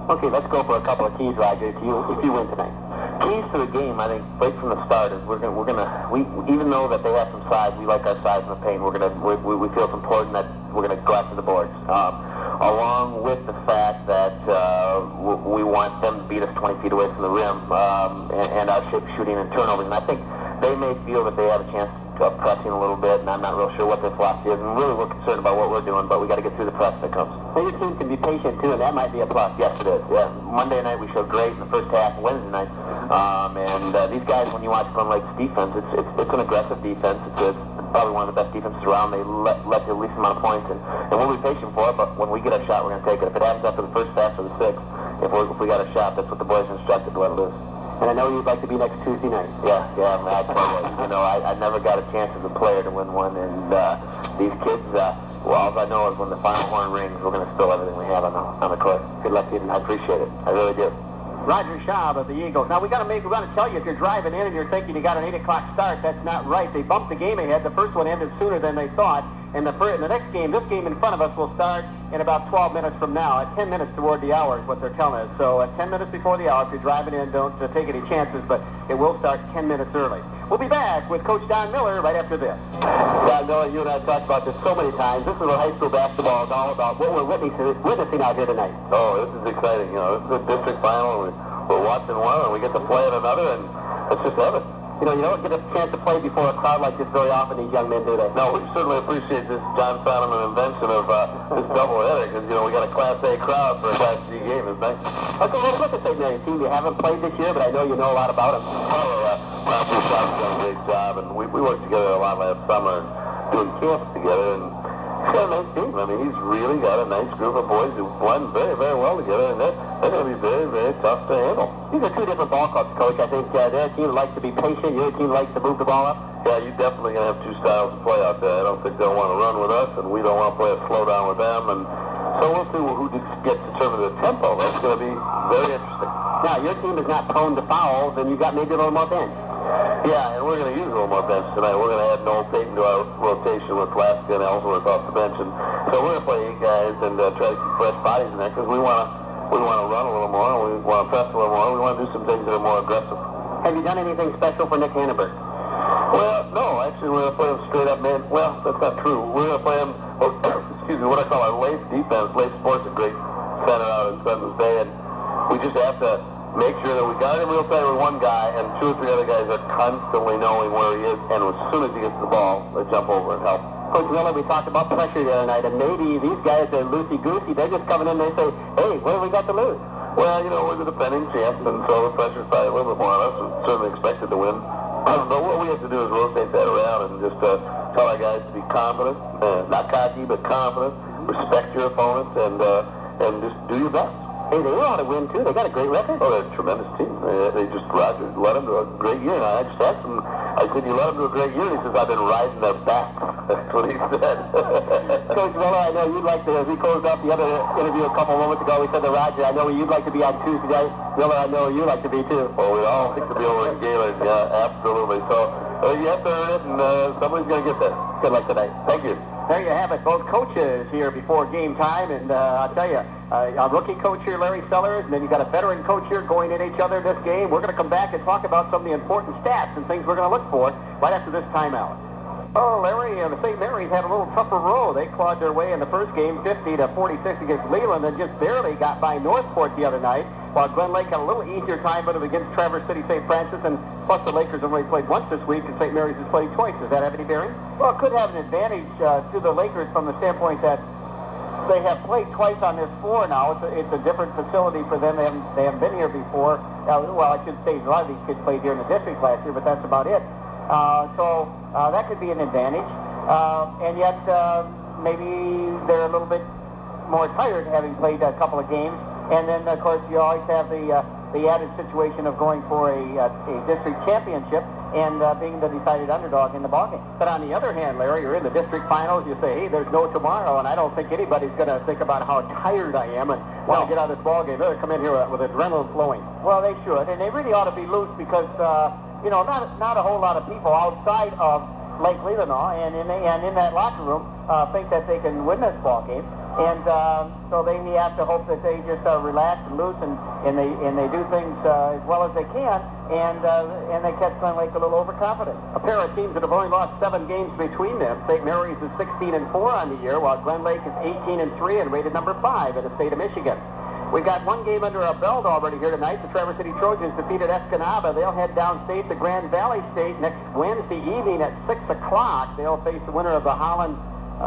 Okay, let's go for a couple of keys, Roger, if you win tonight. Keys to the game, I think, right from the start is even though that they have some size, we like our size in the paint. We feel it's important that we're gonna go after the boards. Along with the fact that we want them to beat us 20 feet away from the rim, and our shooting and turnovers. And I think they may feel that they have a chance to pressing a little bit, and I'm not real sure what their philosophy is. And really, we're concerned about what we're doing, but we got to get through the press that comes. Well, your team can be patient too, and that might be a plus. Yes, it is. Yeah. Monday night we showed great in the first half. Wednesday night, and these guys, when you watch Glen Lake's defense, it's an aggressive defense. It's probably one of the best defenses around. They let the least amount of points, and we'll be patient for it. But when we get a shot, we're going to take it. If it happens after the first pass or the sixth, if we got a shot, that's what the boys are instructed to let it loose. And I know you'd like to be next Tuesday night. Yeah, I tell you, I never got a chance as a player to win one, and these kids, all I know is when the final horn rings, we're going to spill everything we have on the court. Good luck to you, and I appreciate it. I really do. Roger Schaub of the Eagles. Now, we're going to tell you, if you're driving in and you're thinking you got an 8 o'clock start, that's not right. They bumped the game ahead. The first one ended sooner than they thought. And the next game, this game in front of us, will start in about 12 minutes from now, at 10 minutes toward the hour is what they're telling us. So at 10 minutes before the hour, if you're driving in, don't take any chances, but it will start 10 minutes early. We'll be back with Coach Don Miller right after this. Don Miller, you and I have talked about this so many times. This is what high school basketball is all about, what we're witnessing out here tonight. Oh, this is exciting. This is a district final, and we're watching one, and we get to play in another, and it's just heaven. You don't get a chance to play before a crowd like this very often, these young men do they? No, we certainly appreciate this John Sonneman invention of this doubleheader, because, we got a Class A crowd for a Class G game. It's nice. Okay, let's look at the St. Mary's team. You haven't played this year, but I know you know a lot about them. Ralph Bouchard's done a great job, and we worked together a lot last summer, doing camps together, and he's got a nice team. I mean, he's really got a nice group of boys who blend very, very well together, and they're going to be very, very tough to handle. These are two different ball clubs, Coach. I think their team likes to be patient, your team likes to move the ball up. Yeah, you're definitely going to have two styles of play out there. I don't think they'll want to run with us, and we don't want to play a slow down with them. And so we'll see who gets to determine the tempo. That's going to be very interesting. Now, your team is not prone to fouls, and you've got maybe a little more bench. Yeah, and we're going to use a little more bench tonight. We're going to add Noel Payton to our rotation with Laska and Ellsworth off the bench. And so we're going to play 8 guys and try to keep fresh bodies in there, because we want to run a little more, and we want to press a little more, and we want to do some things that are more aggressive. Have you done anything special for Nick Hannenberg? Well, no, actually we're going to play him straight up man. Well, that's not true. We're going to play him, what I call our lace defense. Lace Sport's a great center out in Sundance Bay, and we just have to make sure that we got him real tight with one guy, and 2 or 3 other guys are constantly knowing where he is, and as soon as he gets the ball, they jump over and help. Coach Miller, we talked about pressure the other night, and maybe these guys are loosey-goosey. They're just coming in and they say, hey, what have we got to lose? Well, we're the defending champ, and so the pressure's probably a little bit more on us. We're certainly expected to win. But what we have to do is rotate that around and just tell our guys to be confident, not cocky, but confident, respect your opponents, and just do your best. Hey, they know how to win, too. They got a great record. Oh, they're a tremendous team. Roger led them to a great year. And I just asked him, I said, you led them to a great year? And he says, I've been riding their backs. That's what he said. Coach Miller, I know you'd like to, as we closed off the other interview a couple moments ago, we said to Roger, I know you'd like to be on Tuesday night. Miller, I know you'd like to be, too. Oh, we all like to be over in Gaylord. Yeah, absolutely. So you have to earn it, and somebody's going to get there. Good luck tonight. Thank you. There you have it, both coaches here before game time, and I'll tell you, a rookie coach here, Larry Sellers, and then you got a veteran coach here going at each other this game. We're going to come back and talk about some of the important stats and things we're going to look for right after this timeout. Oh, Larry, the St. Mary's had a little tougher row. They clawed their way in the first game, 50-46 against Leland, and just barely got by Northport the other night, while Glen Lake had a little easier time with it against Traverse City St. Francis, and plus the Lakers have only played once this week, and St. Mary's has played twice. Does that have any bearing? Well, it could have an advantage to the Lakers from the standpoint that they have played twice on this floor now. It's a different facility for them. They haven't been here before. Well, I should say a lot of these kids played here in the district last year, but that's about it. So that could be an advantage. And yet maybe they're a little bit more tired having played a couple of games. And then, of course, you always have the added situation of going for a district championship and being the decided underdog in the ballgame. But on the other hand, Larry, you're in the district finals. You say, hey, there's no tomorrow, and I don't think anybody's going to think about how tired I am and want to get out of this ballgame. They'll come in here with adrenaline flowing. Well, they should, and they really ought to be loose because, not a whole lot of people outside of Lake Leelanau and in that locker room think that they can win this ball game. And so they have to hope that they just relax and loose and they do things as well as they can, and they catch Glen Lake a little overconfident. A pair of teams that have only lost 7 games between them. St. Mary's is 16-4 on the year, while Glen Lake is 18-3 and rated number 5 in the state of Michigan. We've got one game under our belt already here tonight. The Traverse City Trojans defeated Escanaba. They'll head downstate to Grand Valley State next Wednesday evening at 6 o'clock. They'll face the winner of the Holland,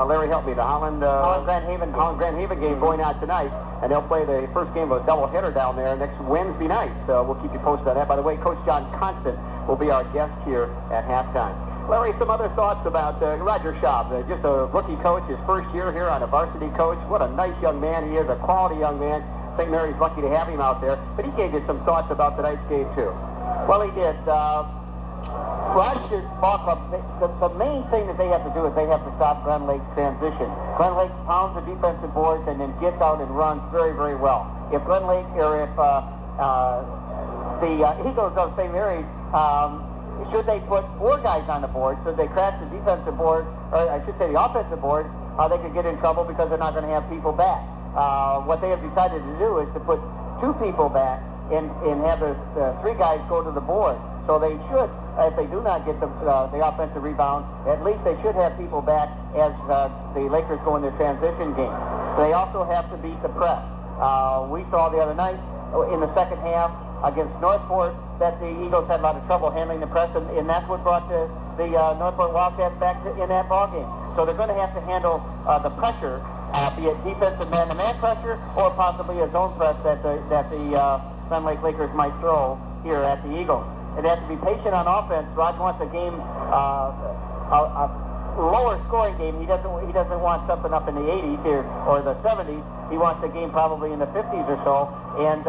Larry, help me, the Holland Grand Haven game going out tonight. And they'll play the first game of a doubleheader down there next Wednesday night. So we'll keep you posted on that. By the way, Coach John Constant will be our guest here at halftime. Larry, some other thoughts about Roger Schaub, just a rookie coach, his first year here on a varsity coach. What a nice young man he is, a quality young man. St. Mary's lucky to have him out there, but he gave you some thoughts about tonight's game too. Well, he did. Rogers Ball Club, the main thing that they have to do is they have to stop Glen Lake's transition. Glen Lake pounds the defensive boards and then gets out and runs very, very well. If Glen Lake, or if the Eagles of St. Mary's, should they put 4 guys on the board, should they crash the defensive board, or I should say the offensive board, they could get in trouble because they're not going to have people back. What they have decided to do is to put 2 people back and have the 3 guys go to the board. So they should, if they do not get the offensive rebound, at least they should have people back as the Lakers go in their transition game. They also have to beat the press. We saw the other night in the second half against Northport that the Eagles had a lot of trouble handling the press, and that's what brought the Northport Wildcats back in that ballgame. So they're going to have to handle the pressure, be it defensive man-to-man pressure or possibly a zone press that the Glen Lake Lakers might throw here at the Eagles. And they have to be patient on offense. Rod wants a game, a lower scoring game. He doesn't want something up in the 80s here or the 70s. He wants a game probably in the 50s or so. And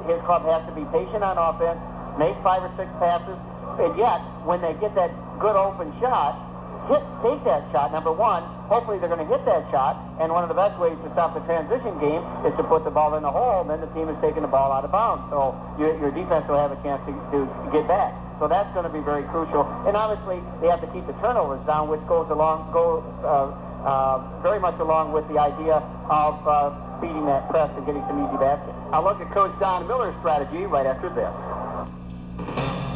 his club has to be patient on offense, make 5 or 6 passes, and yet when they get that good open shot, take that shot, number one. Hopefully they're going to hit that shot, and one of the best ways to stop the transition game is to put the ball in the hole, and then the team is taking the ball out of bounds. So your defense will have a chance to get back. So that's going to be very crucial. And obviously they have to keep the turnovers down, which goes very much along with the idea of beating that press and getting some easy baskets. I'll look at Coach Don Miller's strategy right after this.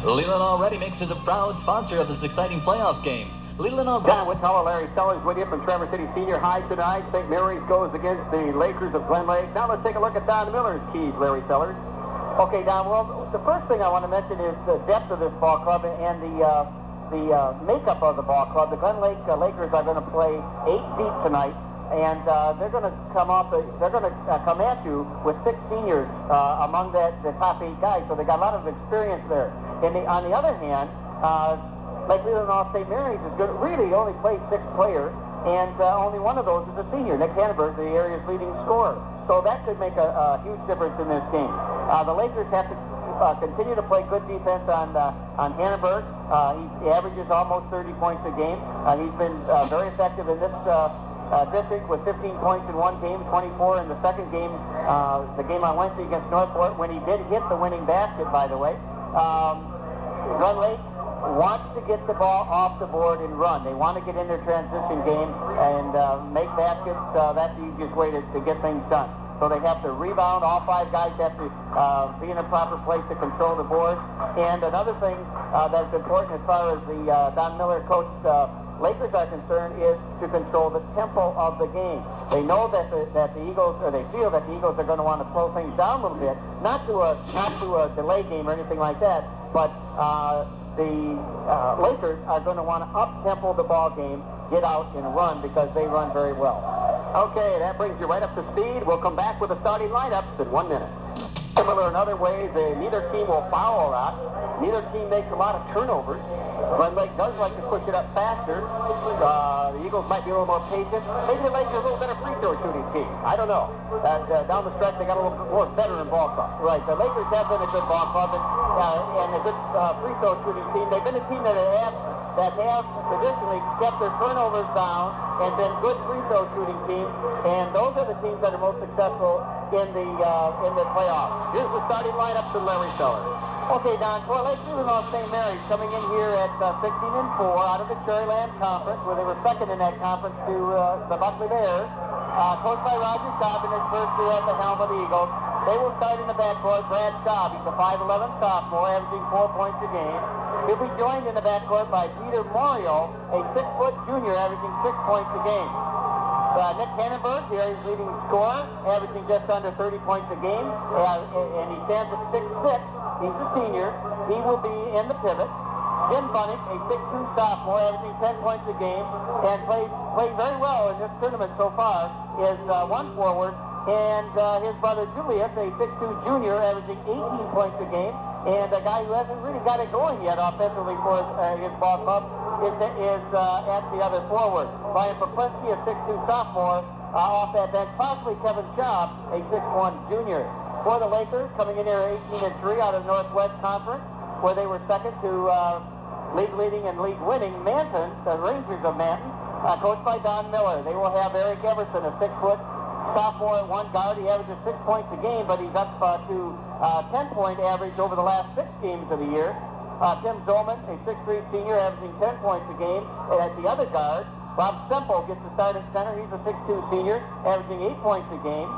Leland All-Ready Mix is a proud sponsor of this exciting playoff game. Leland All-Ready. Don Wittella, Larry Sellers with you from Traverse City Senior High tonight. St. Mary's goes against the Lakers of Glen Lake. Now let's take a look at Don Miller's keys, Larry Sellers. Okay, Don, well, the first thing I want to mention is the depth of this ball club and the makeup of the ball club. The Glen Lake Lakers are going to play 8 deep tonight, and they're going to come at you with 6 seniors among the top 8 guys. So they got a lot of experience there. And on the other hand, Lake Leland St. Mary's is good. Really only plays 6 players, and only one of those is a senior, Nick Hannenberg, the area's leading scorer. So that could make a huge difference in this game. The Lakers have to continue to play good defense on Hannenberg. He averages almost 30 points a game. He's been very effective in this district with 15 points in one game, 24 in the second game, the game on Wednesday against Northport, when he did hit the winning basket, by the way. Glen Lake wants to get the ball off the board and run. They want to get in their transition game and make baskets. That's the easiest way to get things done. So they have to rebound. All 5 guys have to be in a proper place to control the board. And another thing that's important as far as the Don Miller coach Lakers are concerned is to control the tempo of the game. They know that the Eagles, or they feel that the Eagles are going to want to slow things down a little bit, not to a delay game or anything like that, but the Lakers are going to want to up-tempo the ball game, get out and run, because they run very well. Okay, that brings you right up to speed. We'll come back with the starting lineups in 1 minute. Similar in other ways, neither team will foul a lot. Neither team makes a lot of turnovers. Glen Lake does like to push it up faster. The Eagles might be a little more patient. Maybe the Lakers are a little better free throw shooting team. I don't know. Down the stretch, they got a little bit more veteran ball club. Right. The Lakers have been a good ball club and a good free throw shooting team. They've been a team that have traditionally kept their turnovers down and been good free throw shooting teams. And those are the teams that are most successful in the playoffs. Here's the starting lineup to Larry Sellers. Okay, Don, for Lake Leland St. Mary's coming in here at 16-4 out of the Cherryland Conference, where they were second in that conference to the Buckley Bears. coached by Roger Schaub in his first year at the helm of the Eagles. They will start in the backcourt. Brad Schaub, he's a 5'11 sophomore, averaging 4 points a game. He'll be joined in the backcourt by Peter Morio, a 6-foot junior, averaging 6 points a game. Nick Hannenberg here, he's leading scorer, averaging just under 30 points a game, and he stands at 6'6". He's a senior. He will be in the pivot. Jim Bunnick, a 6'2 sophomore, averaging 10 points a game, and played very well in this tournament so far, is one forward, and his brother Julius, a 6'2 junior, averaging 18 points a game, and a guy who hasn't really got it going yet offensively for his ball club is at the other forward. Brian Poplinski, a 6'2 sophomore, off that bench, possibly Kevin Schaub, a 6'1 junior. For the Lakers, coming in here 18-3 out of the Northwest Conference, where they were second to league leading and league winning Manton, the Rangers of Manton, coached by Don Miller. They will have Eric Everson, a 6-foot sophomore at one guard. He averages 6 points a game, but he's up to 10-point average over the last 6 games of the year. Tim Zolman, a 6'3 senior, averaging 10 points a game at the other guard. Bob Semple gets the start at center. He's a 6'2 senior, averaging 8 points a game.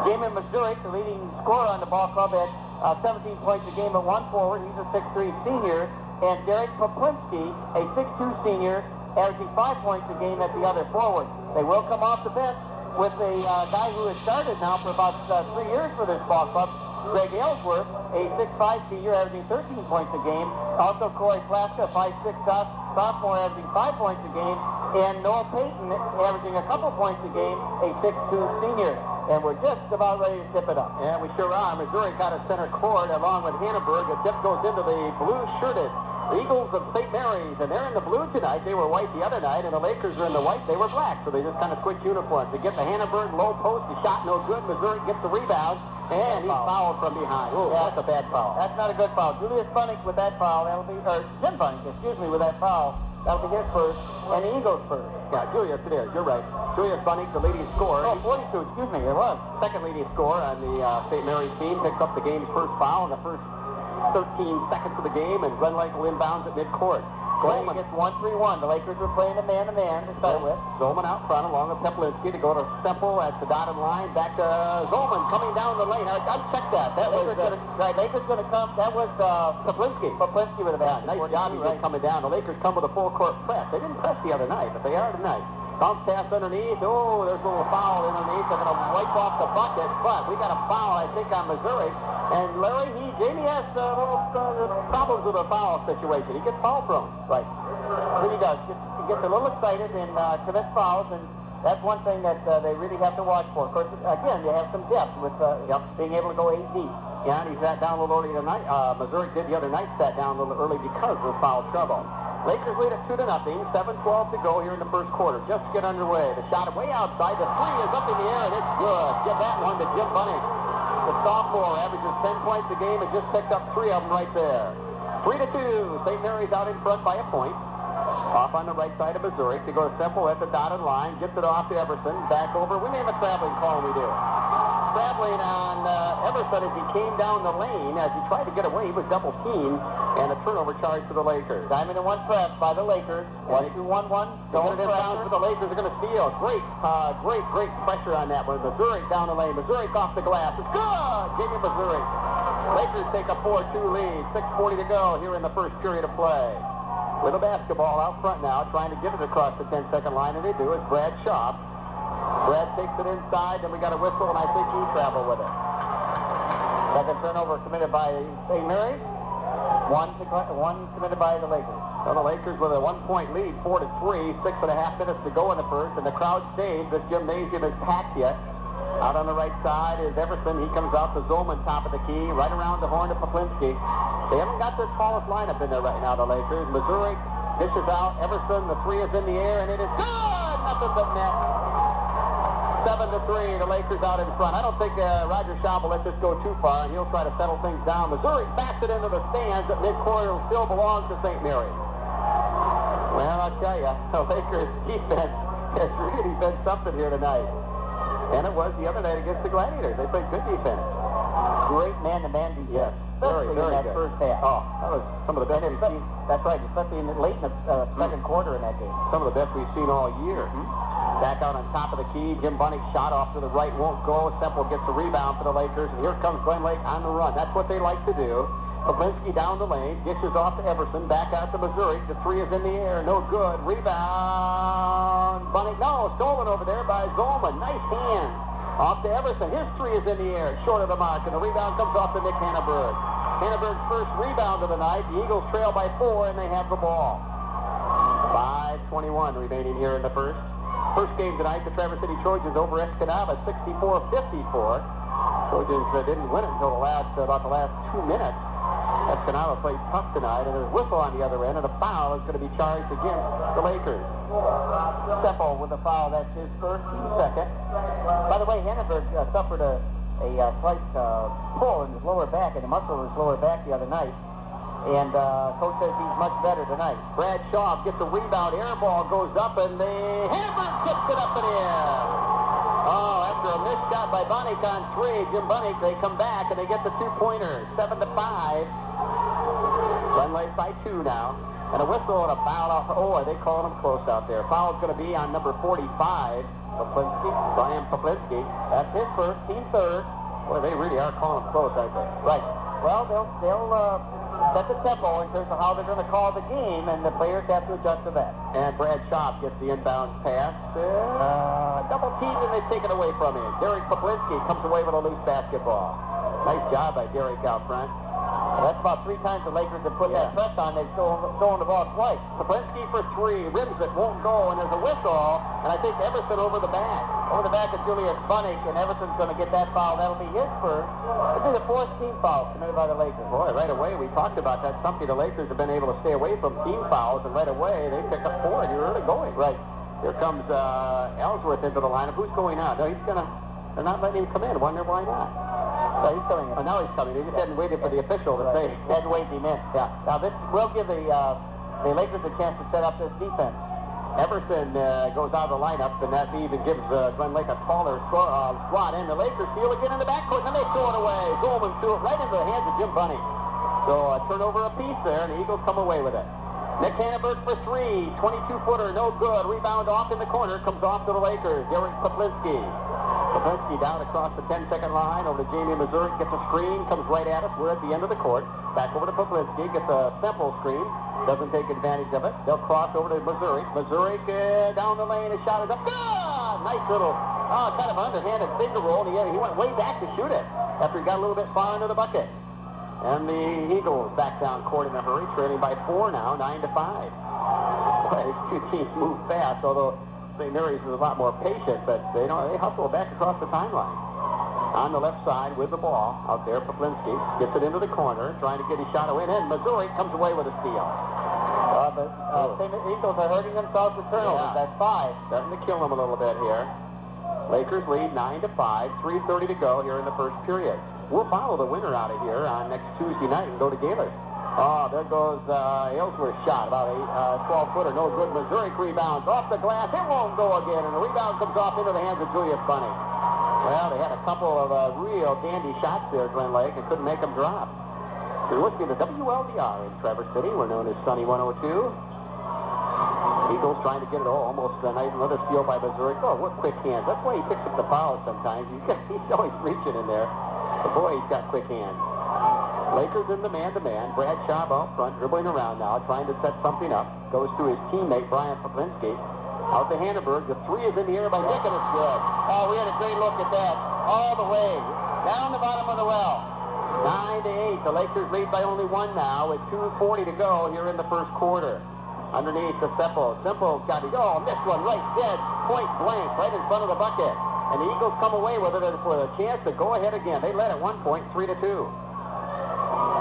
Jamin Mazurek, the leading scorer on the ball club at 17 points a game at one forward. He's a 6'3 senior. And Derek Poplinski, a 6'2 senior, averaging 5 points a game at the other forward. They will come off the bench with a guy who has started now for about 3 years for this ball club, Greg Ellsworth, a 6'5 senior, averaging 13 points a game. Also Corey Plaska, 5'6 sophomore, averaging 5 points a game. And Noah Payton, averaging a couple points a game, a 6'2 senior. And we're just about ready to tip it up. Yeah, we sure are. Missouri got a center court along with Hannenberg. The tip goes into the blue-shirted Eagles of St. Mary's, and they're in the blue tonight. They were white the other night, and the Lakers are in the white. They were black, so they just kind of switched uniforms. They get the Hannenberg low post. The shot no good. Missouri gets the rebound, and he's fouled from behind. Oh, yeah, that's a bad foul. That's not a good foul. Julius Bunnick with that foul. That'll be, or Jim Bunnick, excuse me, with that foul. That'll be his first, and the Eagles first. Yeah, Julius, it is. You're right. Julius Bunnick, the leading scorer. Oh, 42, excuse me, it was. Second leading scorer on the St. Mary's team. Picks up the game's first foul in the first 13 seconds of the game, and Glen will inbounds at midcourt. Glen gets 1-3-1. The Lakers were playing a man-to-man to start with. Zolman out front along with Poplinski to go to Semple at the dotted line. Back to Zolman coming down the lane. Uncheck that. That was Lakers going to come. That was Poplinski. Poplinski with a bat. Nice job. He's coming down. The Lakers come with a full court press. They didn't press the other night, but they are tonight. Bounce pass underneath. Oh, there's a little foul underneath. They're going to wipe off the bucket, but we got a foul, I think, on Missouri. And Larry, Jamie has little problems with a foul situation. He gets foul prone. Right. Really does. He gets a little excited and commits fouls, and that's one thing that they really have to watch for. Of course, again, they have some depth with being able to go 8 deep. Yeah, and he sat down a little early tonight. Missouri did the other night, sat down a little early because of foul trouble. Lakers lead at 2-0. 7:12 to go here in the first quarter. Just get underway. The shot way outside. The three is up in the air, and it's good. Give that one to Jim Bunnick. The sophomore averages 10 points a game and just picked up 3 of them right there. 3-2. St. Mary's out in front by a point. Off on the right side of Missouri to go to Semple at the dotted line. Gets it off to Everson. Back over. We name a traveling call we do. Traveling on Everson as he came down the lane. As he tried to get away, he was double teamed. And a turnover charge for the Lakers. Diamond and one press by the Lakers. 1-2-1-1. Don't inbounds for the Lakers. Are going to steal. Great pressure on that one. Missouri down the lane. Missouri off the glass. It's good. Jamie Missouri. Lakers take a 4-2 lead. 6:40 to go here in the first period of play. With a basketball out front now, trying to get it across the 10-second line, and they do. It's Brad Schaub. Brad takes it inside, then we got a whistle, and I think he traveled with it. Second turnover committed by St. Mary's. One committed by the Lakers. So the Lakers with a 1-point lead, 4-3, 6.5 minutes to go in the first, and the crowd stays. This gymnasium is packed yet. Out on the right side is Everson. He comes out to Zolman, top of the key, right around the horn to Poplinski. They haven't got their tallest lineup in there right now, the Lakers. Missouri dishes out. Everson, the three is in the air, and it is good! Nothing but net. 7-3, the Lakers out in front. I don't think Roger Schaub will let this go too far, and he'll try to settle things down. Missouri backs it into the stands at midcourt. It still belongs to St. Mary's. Well, I'll tell you, the Lakers defense has really been something here tonight. And it was the other night against the Gladiators. They played good defense. Great man-to-man defense. Yes. especially in that first half. Oh, that was some of the best we've seen. That's right, especially late in the second quarter in that game. Some of the best we've seen all year. Back out on top of the key. Jim Bunning shot off to the right, won't go. Semple gets the rebound for the Lakers, and here comes Glen Lake on the run. That's what they like to do. Poplinski down the lane, dishes off to Everson, back out to Missouri. The three is in the air, no good. Rebound. Bunning, no, stolen over there by Zolman. Nice hand. Off to Everson. His three is in the air, short of the mark, and the rebound comes off to Nick Hanneberg. Hanneberg's first rebound of the night. The Eagles trail by 4, and they have the ball. 5:21 remaining here in the first. First game tonight, the Traverse City Trojans over Escanaba, 64-54. Trojans didn't win it until about the last 2 minutes. Escanaba played tough tonight, and there's a whistle on the other end, and a foul is going to be charged against the Lakers. Seppo with a foul. That's his first, second. By the way, Hanneberg suffered a slight pull in his lower back, and the muscle of his lower back the other night. And coach says he's much better tonight. Brad Shaw gets a rebound. Air ball goes up, and Hanneberg tips it up in the air. Oh, after a missed shot by Bonnick on 3, Jim Bonnick, they come back, and they get the 2-pointer. 7-5. Glen Lake by 2 now. And a whistle and a foul off. Oh, are they calling him close out there? Foul's going to be on number 45, Poplinski, Brian Poplinski. That's his first, team third. Boy, they really are calling him close, aren't they? Right. Well, they'll set the tempo in terms of how they're going to call the game, and the players have to adjust to that. And Brad Schaub gets the inbound pass. Double teamed, and they take it away from him. Derek Poplinski comes away with a loose basketball. Nice job by Derek out front. That's about 3 times the Lakers have put that press on. They've stolen the ball twice. Poplinski for 3, rims it, won't go, and there's a whistle, and I think Everson over the back. Over the back of Julius Bunnick, and Everson's going to get that foul. That'll be his first. This is the 4th team foul committed by the Lakers. Boy, right away, we talked about that. Something the Lakers have been able to stay away from team fouls, and right away, they pick up 4, and you're really going. Right. Here comes Ellsworth into the lineup. Who's going out? No, they're not letting him come in. Wonder why not? So he's coming in. Oh, now he's coming. They just hadn't waited for the official to say. Hadn't waited him in. Yeah. Now, this will give the Lakers a chance to set up this defense. Everson goes out of the lineup, and that even gives Glen Lake a taller squad. And the Lakers steal again in the backcourt, and they throw it away. Zolman threw it right into the hands of Jim Bunning. So a turnover apiece there, and the Eagles come away with it. Nick Hanneberg for 3, 22-footer, no good. Rebound off in the corner, comes off to the Lakers. Derek Poplinski. Poplinski down across the 10-second line over to Jamie Missouri, gets a screen, comes right at us. We're at the end of the court. Back over to Poplinski, gets a simple screen, doesn't take advantage of it. They'll cross over to Missouri. Missouri down the lane, his shot is up. Good! Nice little, kind of underhanded finger roll, and he went way back to shoot it after he got a little bit far into the bucket. And the Eagles back down court in a hurry, trailing by 4 now, 9-5. Boy, these two teams move fast, although St. Mary's is a lot more patient, but they hustle back across the timeline. On the left side with the ball out there, Poplinski gets it into the corner, trying to get his shot away, and Missouri comes away with a steal. The Eagles are hurting themselves with turnovers. That's 5. Starting to kill them a little bit here. Lakers lead 9-5, 3:30 to go here in the first period. We'll follow the winner out of here on next Tuesday night and go to Gaylord. Oh, there goes Ellsworth's shot, about a 12-footer, no good. Missouri rebounds off the glass. It won't go again, and the rebound comes off into the hands of Julius Bunning. Well, they had a couple of real dandy shots there, Glen Lake, and couldn't make them drop. You're listening to WLDR in Traverse City. We're known as Sunny 102. Eagles trying to get it almost a nice another steal by Missouri. Oh, what quick hands. That's why he picks up the foul sometimes. He's always reaching in there. But boy, he's got quick hands. Lakers in the man-to-man. Brad Schaub out front, dribbling around now, trying to set something up. Goes to his teammate, Brian Poplinski. Out to Hanneberg. The 3 is in the air by Nick, and it's good. Oh, we had a great look at that. All the way. Down the bottom of the well. 9-8. The Lakers lead by only 1 now with 2:40 to go here in the first quarter. Underneath to Semple. Semple's got it. Oh, missed one right dead. Point blank right in front of the bucket. And the Eagles come away with it for a chance to go ahead again. They led at 1 point, 3-2.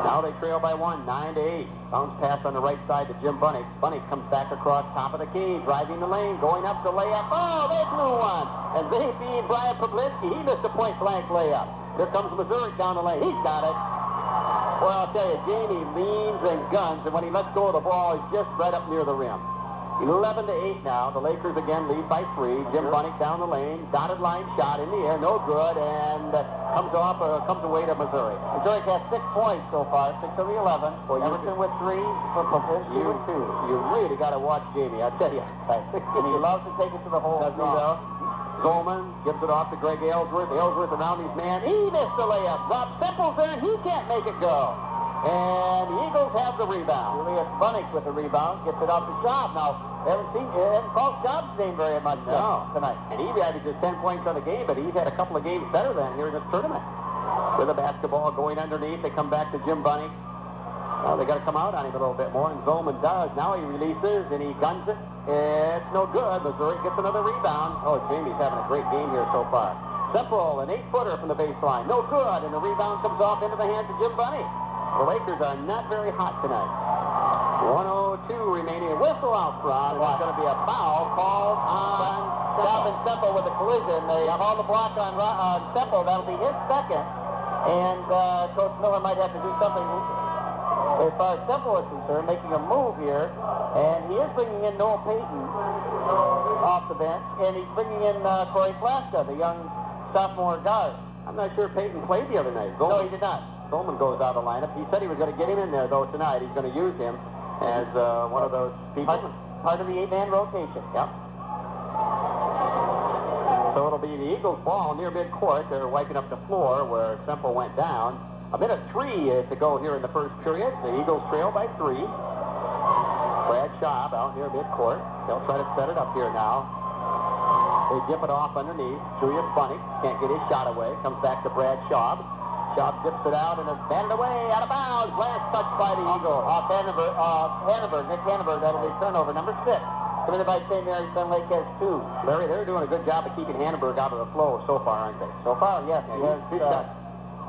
Now they trail by 1, 9-8. Bounce pass on the right side to Jim Bunnick. Bunnick comes back across top of the key, driving the lane, going up the layup. Oh, they blew one. And they beat Brian Poplinski. He missed a point blank layup. Here comes Missouri down the lane. He's got it. Well, I'll tell you, Jamie leans and guns, and when he lets go of the ball, he's just right up near the rim. 11-8 now. The Lakers again lead by 3. Jim Bunnick down the lane. Dotted line shot in the air. No good. And comes away to Missouri. Missouri has 6 points so far. 6 of the 11. Well, Everton with 3. Popinski with 2. You really got to watch Jamie, I tell you. And he loves to take it to the hole. Doesn't he, though? Zolman gives it off to Greg Ellsworth. Ellsworth around his man. He missed the layup. Bob Simple's there, and he can't make it go. And the Eagles have the rebound. Julius Bunnick with the rebound. Gets it off the Schaub. Now, haven't called Schaub's name very much tonight. And he averages 10 points on the game, but he's had a couple of games better than here in this tournament. With the basketball going underneath, they come back to Jim Bunnick. Well, they got to come out on him a little bit more, and Zolman does. Now he releases, and he guns it. It's no good. Missouri gets another rebound. Oh, Jamie's having a great game here so far. Semple, an 8-footer from the baseline. No good, and the rebound comes off into the hands of Jim Bunnick. The Lakers are not very hot tonight. 1:02 remaining. A whistle out front, and there's going to be a foul called on Schaub and Semple with a collision. They call the block on Semple. That'll be his second. And Coach Miller might have to do something as far as Semple is concerned, making a move here. And he is bringing in Noel Payton off the bench. And he's bringing in Corey Plaska, the young sophomore guard. I'm not sure Payton played the other night. No, he did not. Zolman goes out of the lineup. He said he was going to get him in there, though, tonight. He's going to use him as one of those people. Part of the 8-man rotation. Yep. So it'll be the Eagles' ball near midcourt. They're wiping up the floor where Semple went down. 1:03 to go here in the first period. The Eagles trail by 3. Brad Schaub out near midcourt. They'll try to set it up here now. They dip it off underneath. Julius Bunnick can't get his shot away. Comes back to Brad Schaub. Schaub dips it out and is batted away, out of bounds. Last touch by the Eagles. Off Hannibal, Nick Hannibal. That'll be turnover number 6. Committed by St. Mary's. Glen Lake has 2. Larry, they're doing a good job of keeping Hannibal out of the flow so far, aren't they? So far, yes. He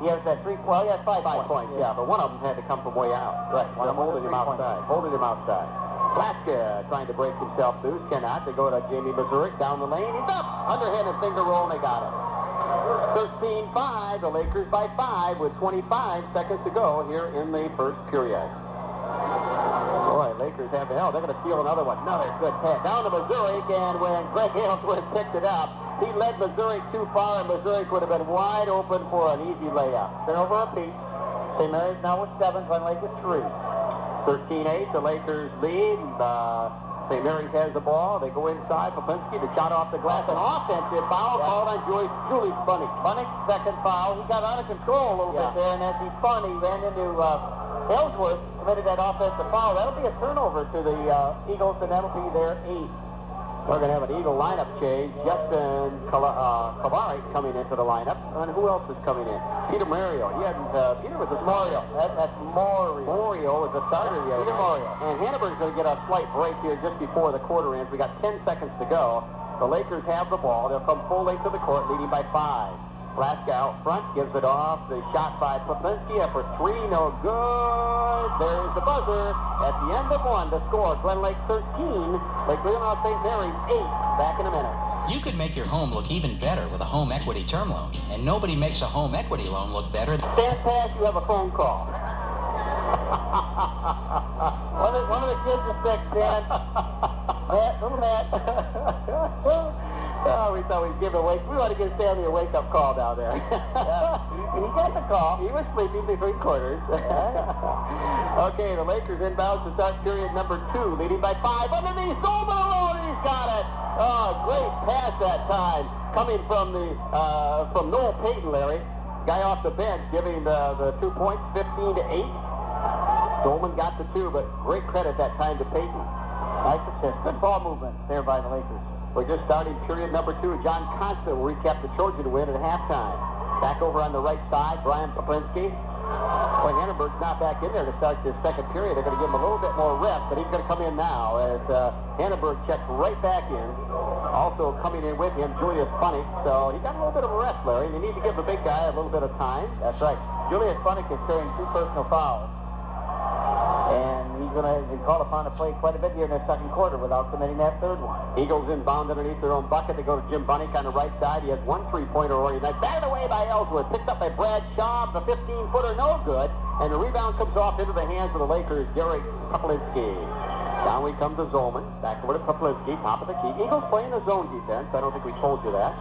has that 3. Well, he has 5 points. Yeah, but one of them had to come from way out. Right. One of them holding him outside. Plaska trying to break himself loose. Cannot. They go to Jamie Missouri down the lane. He's up. Underhanded finger roll, and they got it. 13-5. The Lakers by 5 with 25 seconds to go here in the first period. Boy, Lakers have the hell. They're going to steal another one. Another good pass. Down to Missouri, and when Greg Ellsworth picked it up, he led Missouri too far, and Missouri could have been wide open for an easy layup. Turnover apiece. St. Mary's now with 7. Glen Lake with 3. 13-8, the Lakers lead. St. Mary's has the ball. They go inside. Popinski, the shot off the glass. An offensive foul called on Julius Bunnick. Bunnick's second foul. He got out of control a little bit there, and as he spun, he ran into Ellsworth, committed that offensive foul. That'll be a turnover to the Eagles, and that'll be their 8th. We're going to have an Eagle lineup change. Justin Kavari coming into the lineup. And who else is coming in? Peter Mario. Peter was a Mario. That's Mario. Mario was a starter the other Peter Mario. And Hannibal's going to get a slight break here just before the quarter ends. We got 10 seconds to go. The Lakers have the ball. They'll come full length to the court, leading by 5. Plaska out front, gives it off. The shot by Popinski up for 3, no good. There's the buzzer at the end of 1. The score, Glen Lake 13, Lake Leelanau St. Mary's 8. Back in a minute. You could make your home look even better with a home equity term loan, and nobody makes a home equity loan look better. Stand past, you have a phone call. one of the kids is sick, Dan. Little Matt. Oh, we thought we'd give a wake. We want to give Stanley a wake-up call down there. He got the call. He was sleeping between quarters. Okay, the Lakers inbound to start period number 2, leading by 5. Underneath, Zolman alone, and he's got it. Oh, great pass that time. Coming from from Noel Payton, Larry. Guy off the bench, giving the 2 points, 15-8. Zolman got the 2, but great credit that time to Payton. Nice assist. Good ball movement there by the Lakers. We're just starting period number 2. John Constant will recap the Trojan win at halftime. Back over on the right side, Brian Popinski. Boy, Hannibal's not back in there to start this second period. They're going to give him a little bit more rest, but he's going to come in now as Hannibal checks right back in. Also coming in with him, Julius Bunnick. So he got a little bit of a rest, Larry. You need to give the big guy a little bit of time. That's right. Julius Bunnick is carrying 2 personal fouls. And he's going to be called upon to play quite a bit here in the second quarter without committing that third one. Eagles inbound underneath their own bucket. They go to Jim Bunnick on the right side. He has 1 3-pointer already. That's batted away by Ellsworth. Picked up by Brad Schaub. The 15-footer, no good. And the rebound comes off into the hands of the Lakers, Derek Poplinski. Down we come to Zolman. Back over to Poplinski, top of the key. Eagles playing the zone defense. I don't think we told you that.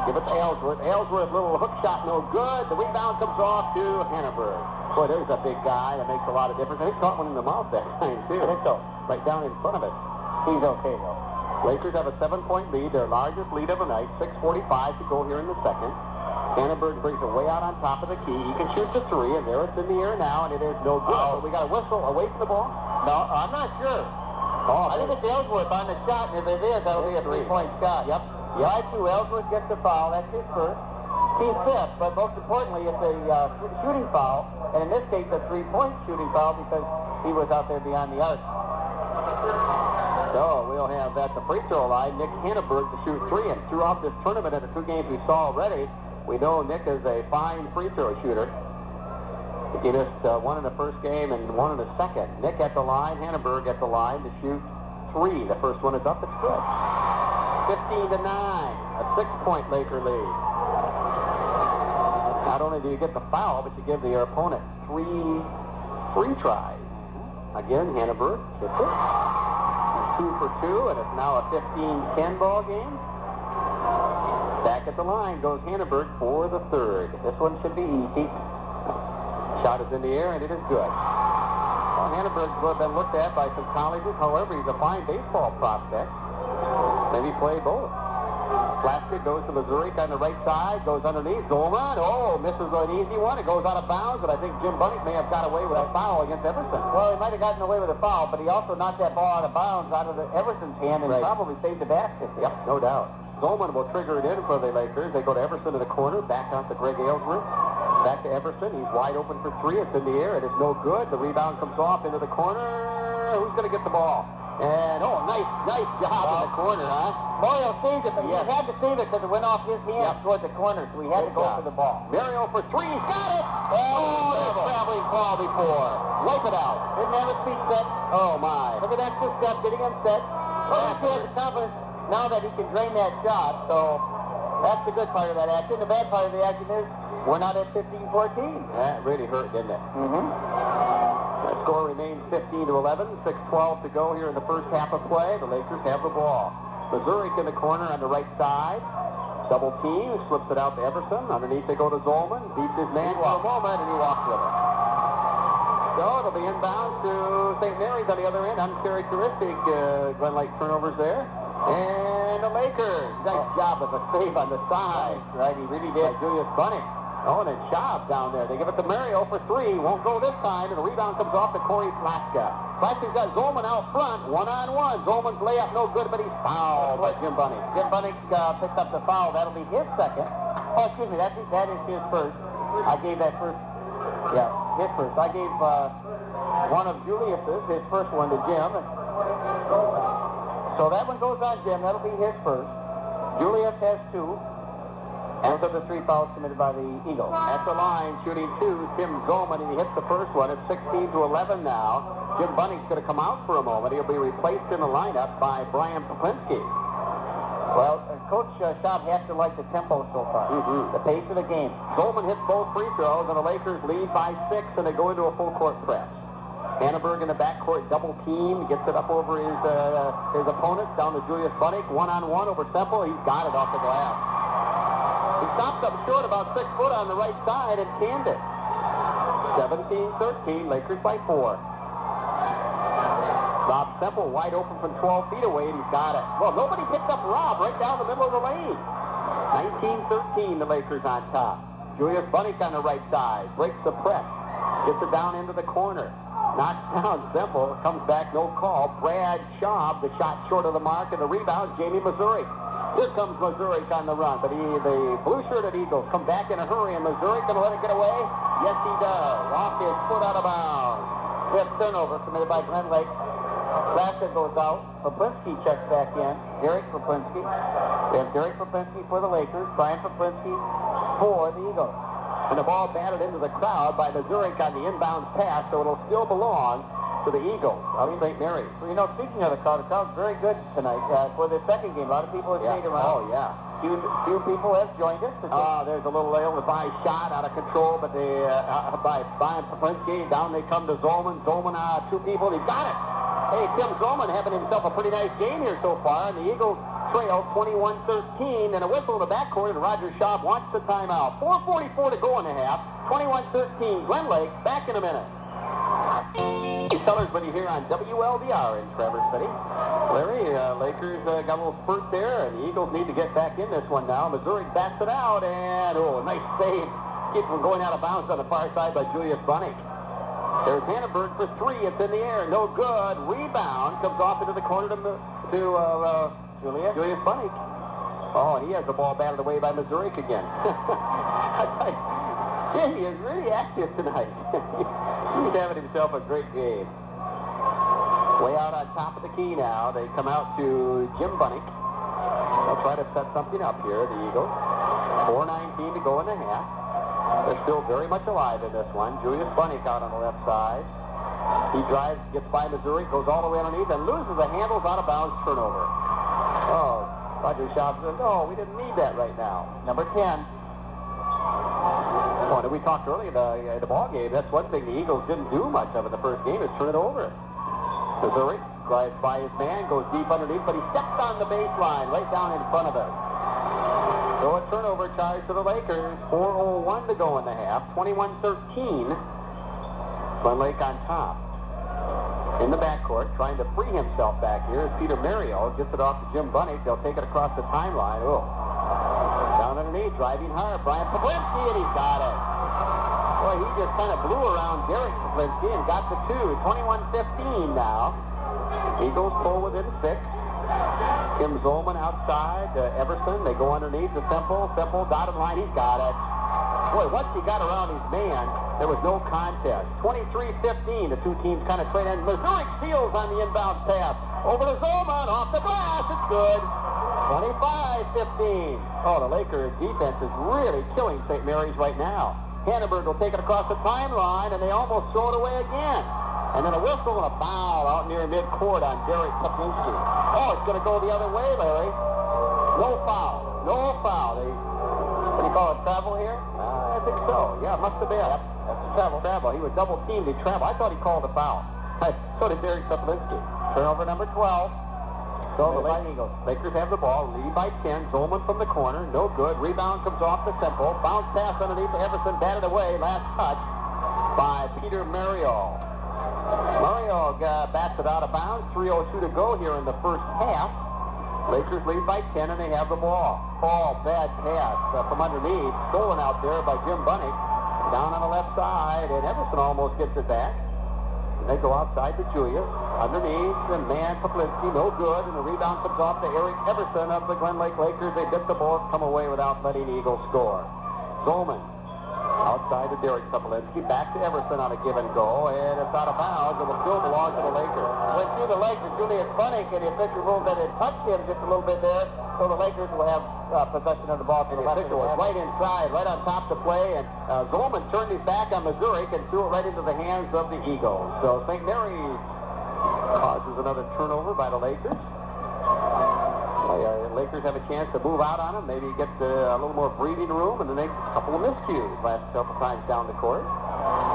Give it to Aylesworth. Aylesworth, little hook shot, no good. The rebound comes off to Hannaford. Boy, there's a big guy that makes a lot of difference. I think caught one in the mouth that time, too. I think so. Right down in front of it. He's okay, though. Lakers have a 7-point lead, their largest lead of the night. 6:45 to go here in the second. Hannaford brings it way out on top of the key. He can shoot the three, and there it's in the air now, and it is no good. But we got a whistle away from the ball. No, I'm not sure. I think it's Ellsworth on the shot, and if it is, that'll be a three-point shot. Yep. Right to Ellsworth gets the foul. That's his first. Team fifth, but most importantly, it's a shooting foul, and in this case, a three-point shooting foul because he was out there beyond the arc. So we'll have at the free throw line Nick Hannaford to shoot three. And throughout this tournament and the two games we saw already, we know Nick is a fine free throw shooter. He missed one in the first game and one in the second. Nick at the line, Hannaford at the line to shoot three. The first one is up. It's good. 15-9, a 6-point Laker lead. Not only do you get the foul, but you give your opponent three tries. Again, Hannaford gets it. 2 for 2, and it's now a 15-10 ball game. Back at the line goes Hannaford for the third. This one should be easy. Shot is in the air, and it is good. Well, Hannaford's been looked at by some colleges. However, he's a fine baseball prospect. Maybe play both. Plaskett goes to Missouri on the right side, goes underneath. Zolman, misses an easy one. It goes out of bounds, but I think Jim Bunning may have got away with a foul against Everson. Well, he might have gotten away with a foul, but he also knocked that ball out of bounds out of Everson's hand and probably saved the basket. Yep, no doubt. Zolman will trigger it in for the Lakers. They go to Everson in the corner, back out to Greg Aylesworth. Back to Everson. He's wide open for three. It's in the air. It is no good. The rebound comes off into the corner. Who's going to get the ball? And, nice job in the corner, huh? Mario saved it, but he had to save it because it went off his hand toward the corner, so he had to go for the ball. Mario for three. He's got it! There's traveling call before. Wipe it out. Didn't have his feet set. Oh, my. Look at that two-step, getting him set. Well, he has the confidence now that he can drain that shot, so that's the good part of that action. The bad part of the action is we're not at 15-14. That really hurt, didn't it? The score remains 15-11, 6:12 to go here in the first half of play. The Lakers have the ball. Missouri in the corner on the right side. Double team, slips it out to Everson. Underneath they go to Zolman. Beats his man for a moment, and he walks with it. So it'll be inbound to St. Mary's on the other end. Uncharacteristic Glen Lake turnovers there. And the Lakers. Nice job with the save on the side. Right, he really did. By Julius Bunning. And a job down there. They give it to Mario for three. Won't go this time, and the rebound comes off to Corey Plaska. Plaska's got Zolman out front, one-on-one. Zolman's layup no good, but he's fouled by Jim Bunning. Jim Bunning picked up the foul. That'll be his second. Oh, excuse me, that is his first. I gave that first. Yeah, his first. I gave one of Julius's, his first one to Jim. So that one goes on Jim. That'll be his first. Julius has two. And so the three fouls committed by the Eagles. At the line, shooting two, Tim Zolman, and he hits the first one. It's 16-11 now. Jim Bunning's going to come out for a moment. He'll be replaced in the lineup by Brian Poplinski. Well, Coach Schaub has to like the tempo so far, the pace of the game. Zolman hits both free throws, and the Lakers lead by 6, and they go into a full-court press. Hannaford in the backcourt, double team, gets it up over his opponent, down to Julius Bunning, one-on-one over Semple. He's got it off the glass. He stopped up short about 6 foot on the right side and canned it. 17-13, Lakers by 4. Rob Semple wide open from 12 feet away, and he's got it. Well, nobody picked up Rob right down the middle of the lane. 19-13, the Lakers on top. Julius Bunning on the right side, breaks the press, gets it down into the corner. Knocks down Semple, comes back, no call. Brad Schaub, the shot short of the mark, and the rebound, Jamie Missouri. Here comes Missouri on the run, but the blue-shirted Eagles come back in a hurry, and Missouri going to let it get away? Yes, he does. Off his foot out of bounds. Fifth turnover committed by Glen Lake. Plaskett goes out. Poplinski checks back in. Derek Poplinski. We have Derek Poplinski for the Lakers. Brian Poplinski for the Eagles. And the ball batted into the crowd by Missouri on the inbound pass, so it'll still belong to the Eagles out of St. Mary's. Well, speaking of the crowd's very good tonight for the second game. A lot of people have stayed around. Oh, yeah. Few people have joined us. There's a little ill-advised shot out of control, but by Brian Poplinski. Down they come to Zolman. Zolman, two people. He got it. Hey, Tim Zollman having himself a pretty nice game here so far, and the Eagles trail 21-13, and a whistle in the backcourt, and Roger Schaub wants the timeout. 4:44 to go in the half. 21-13. Glen Lake back in a minute. Sellers with you here on WLDR in Traverse City. Larry, Lakers got a little spurt there, and the Eagles need to get back in this one now. Missouri bats it out, and nice save. Keep from going out of bounds on the far side by Julius Bunning. There's Hannenberg for three. It's in the air. No good. Rebound comes off into the corner to Julius Bunning. Oh, and he has the ball batted away by Missouri again. He is really active tonight. He's having himself a great game. Way out on top of the key now. They come out to Jim Bunnick. They'll try to set something up here, the Eagles. 4:19 to go in the half. They're still very much alive in this one. Julius Bunnick out on the left side. He drives, gets by Missouri, goes all the way underneath, and loses the handles out of bounds turnover. Oh, Roger Schaub says, no, we didn't need that right now. Number 10. Well, we talked earlier in the ball game. That's one thing the Eagles didn't do much of in the first game is turn it over. Missouri drives by his man, goes deep underneath, but he steps on the baseline right down in front of us. So a turnover charge to the Lakers. 4:01 to go in the half. 21-13. Glen Lake on top. In the backcourt, trying to free himself back here is Peter Mario. Gets it off to Jim Bunnick. They'll take it across the timeline. Oh. Down underneath, driving hard. Brian Pawlinski, and he's got it. Boy, he just kind of blew around Derek Pawlinski and got the two. 21-15 now. Eagles pull within 6. Tim Zollman outside. Everson, they go underneath the Temple. Temple, dotted line, he's got it. Boy, once he got around his man, there was no contest. 23-15, the two teams kind of trade, and Missouri steals on the inbound pass. Over to Zollman, off the glass, it's good. 25-15. Oh, the Lakers defense is really killing St. Mary's right now. Hannenberg will take it across the timeline, and they almost throw it away again. And then a whistle and a foul out near midcourt on Derek Pawlinski. Oh, it's going to go the other way, Larry. No foul. No foul. What do you call it, travel here? I think so. Yeah, it must have been. Yep. That's travel. He was double teamed. He traveled. I thought he called a foul. So did Derek Pawlinski. Turnover number 12. So the Lakers have the ball, lead by 10. Zollman from the corner, no good. Rebound comes off the Temple. Bounce pass underneath to Everson, batted away. Last touch by Peter Mario. Mario bats it out of bounds. 3:02 to go here in the first half. Lakers lead by 10, and they have the ball. Oh, bad pass from underneath. Stolen out there by Jim Bunnick. Down on the left side, and Everson almost gets it back. And they go outside to Julius. Underneath, and man, Pawlinski, no good. And the rebound comes off to Eric Everson of the Glen Lake Lakers. They dip the ball, come away without letting the Eagles score. Zollman outside to Derek Pawlinski. Back to Everson on a give and go. And it's out of bounds. It will still belong to the Lakers. Went through the legs of Julius Bunnick, and the official ruled that it touched him just a little bit there. So the Lakers will have possession of the ball. The official was right inside, right on top to play. And Zollman turned his back on Missouri and threw it right into the hands of the Eagles. So St. Mary's causes another turnover by the Lakers. The Lakers have a chance to move out on them, maybe get a little more breathing room, and then make a couple of miscues last couple times down the court.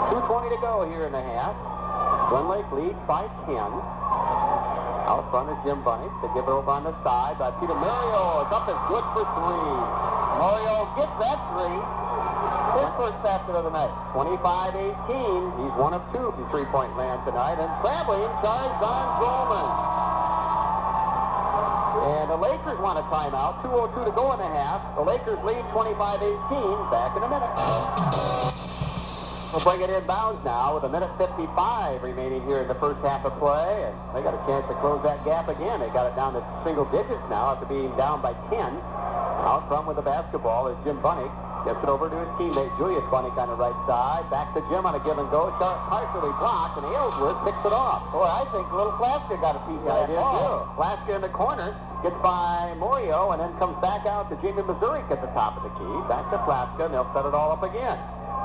2:20 to go here in the half. Glen Lake leads by 10. Out front is Jim Bunnick. They give it over on the side by Peter Mario. It's up and good for 3. Mario gets that 3. His first basket of the night. 25-18. He's 1 of 2 from three-point land tonight. And traveling charged on Zollman. And the Lakers want a timeout. 2:02 to go in the half. The Lakers lead 25-18. Back in a minute. We'll bring it inbounds now with 1:55 remaining here in the first half of play. And they got a chance to close that gap again. They got it down to single digits now after being down by 10. Out front with the basketball is Jim Bunnick. Gets it over to his teammate Julius Bunnick on the right side. Back to Jim on a give and go. Partially blocked, and Aylesworth picks it off. Boy, I think little Flaska got a piece of that ball. Flaska in the corner. Gets by Morio, and then comes back out to Jamie Missouri at the top of the key. Back to Flaska, and they'll set it all up again.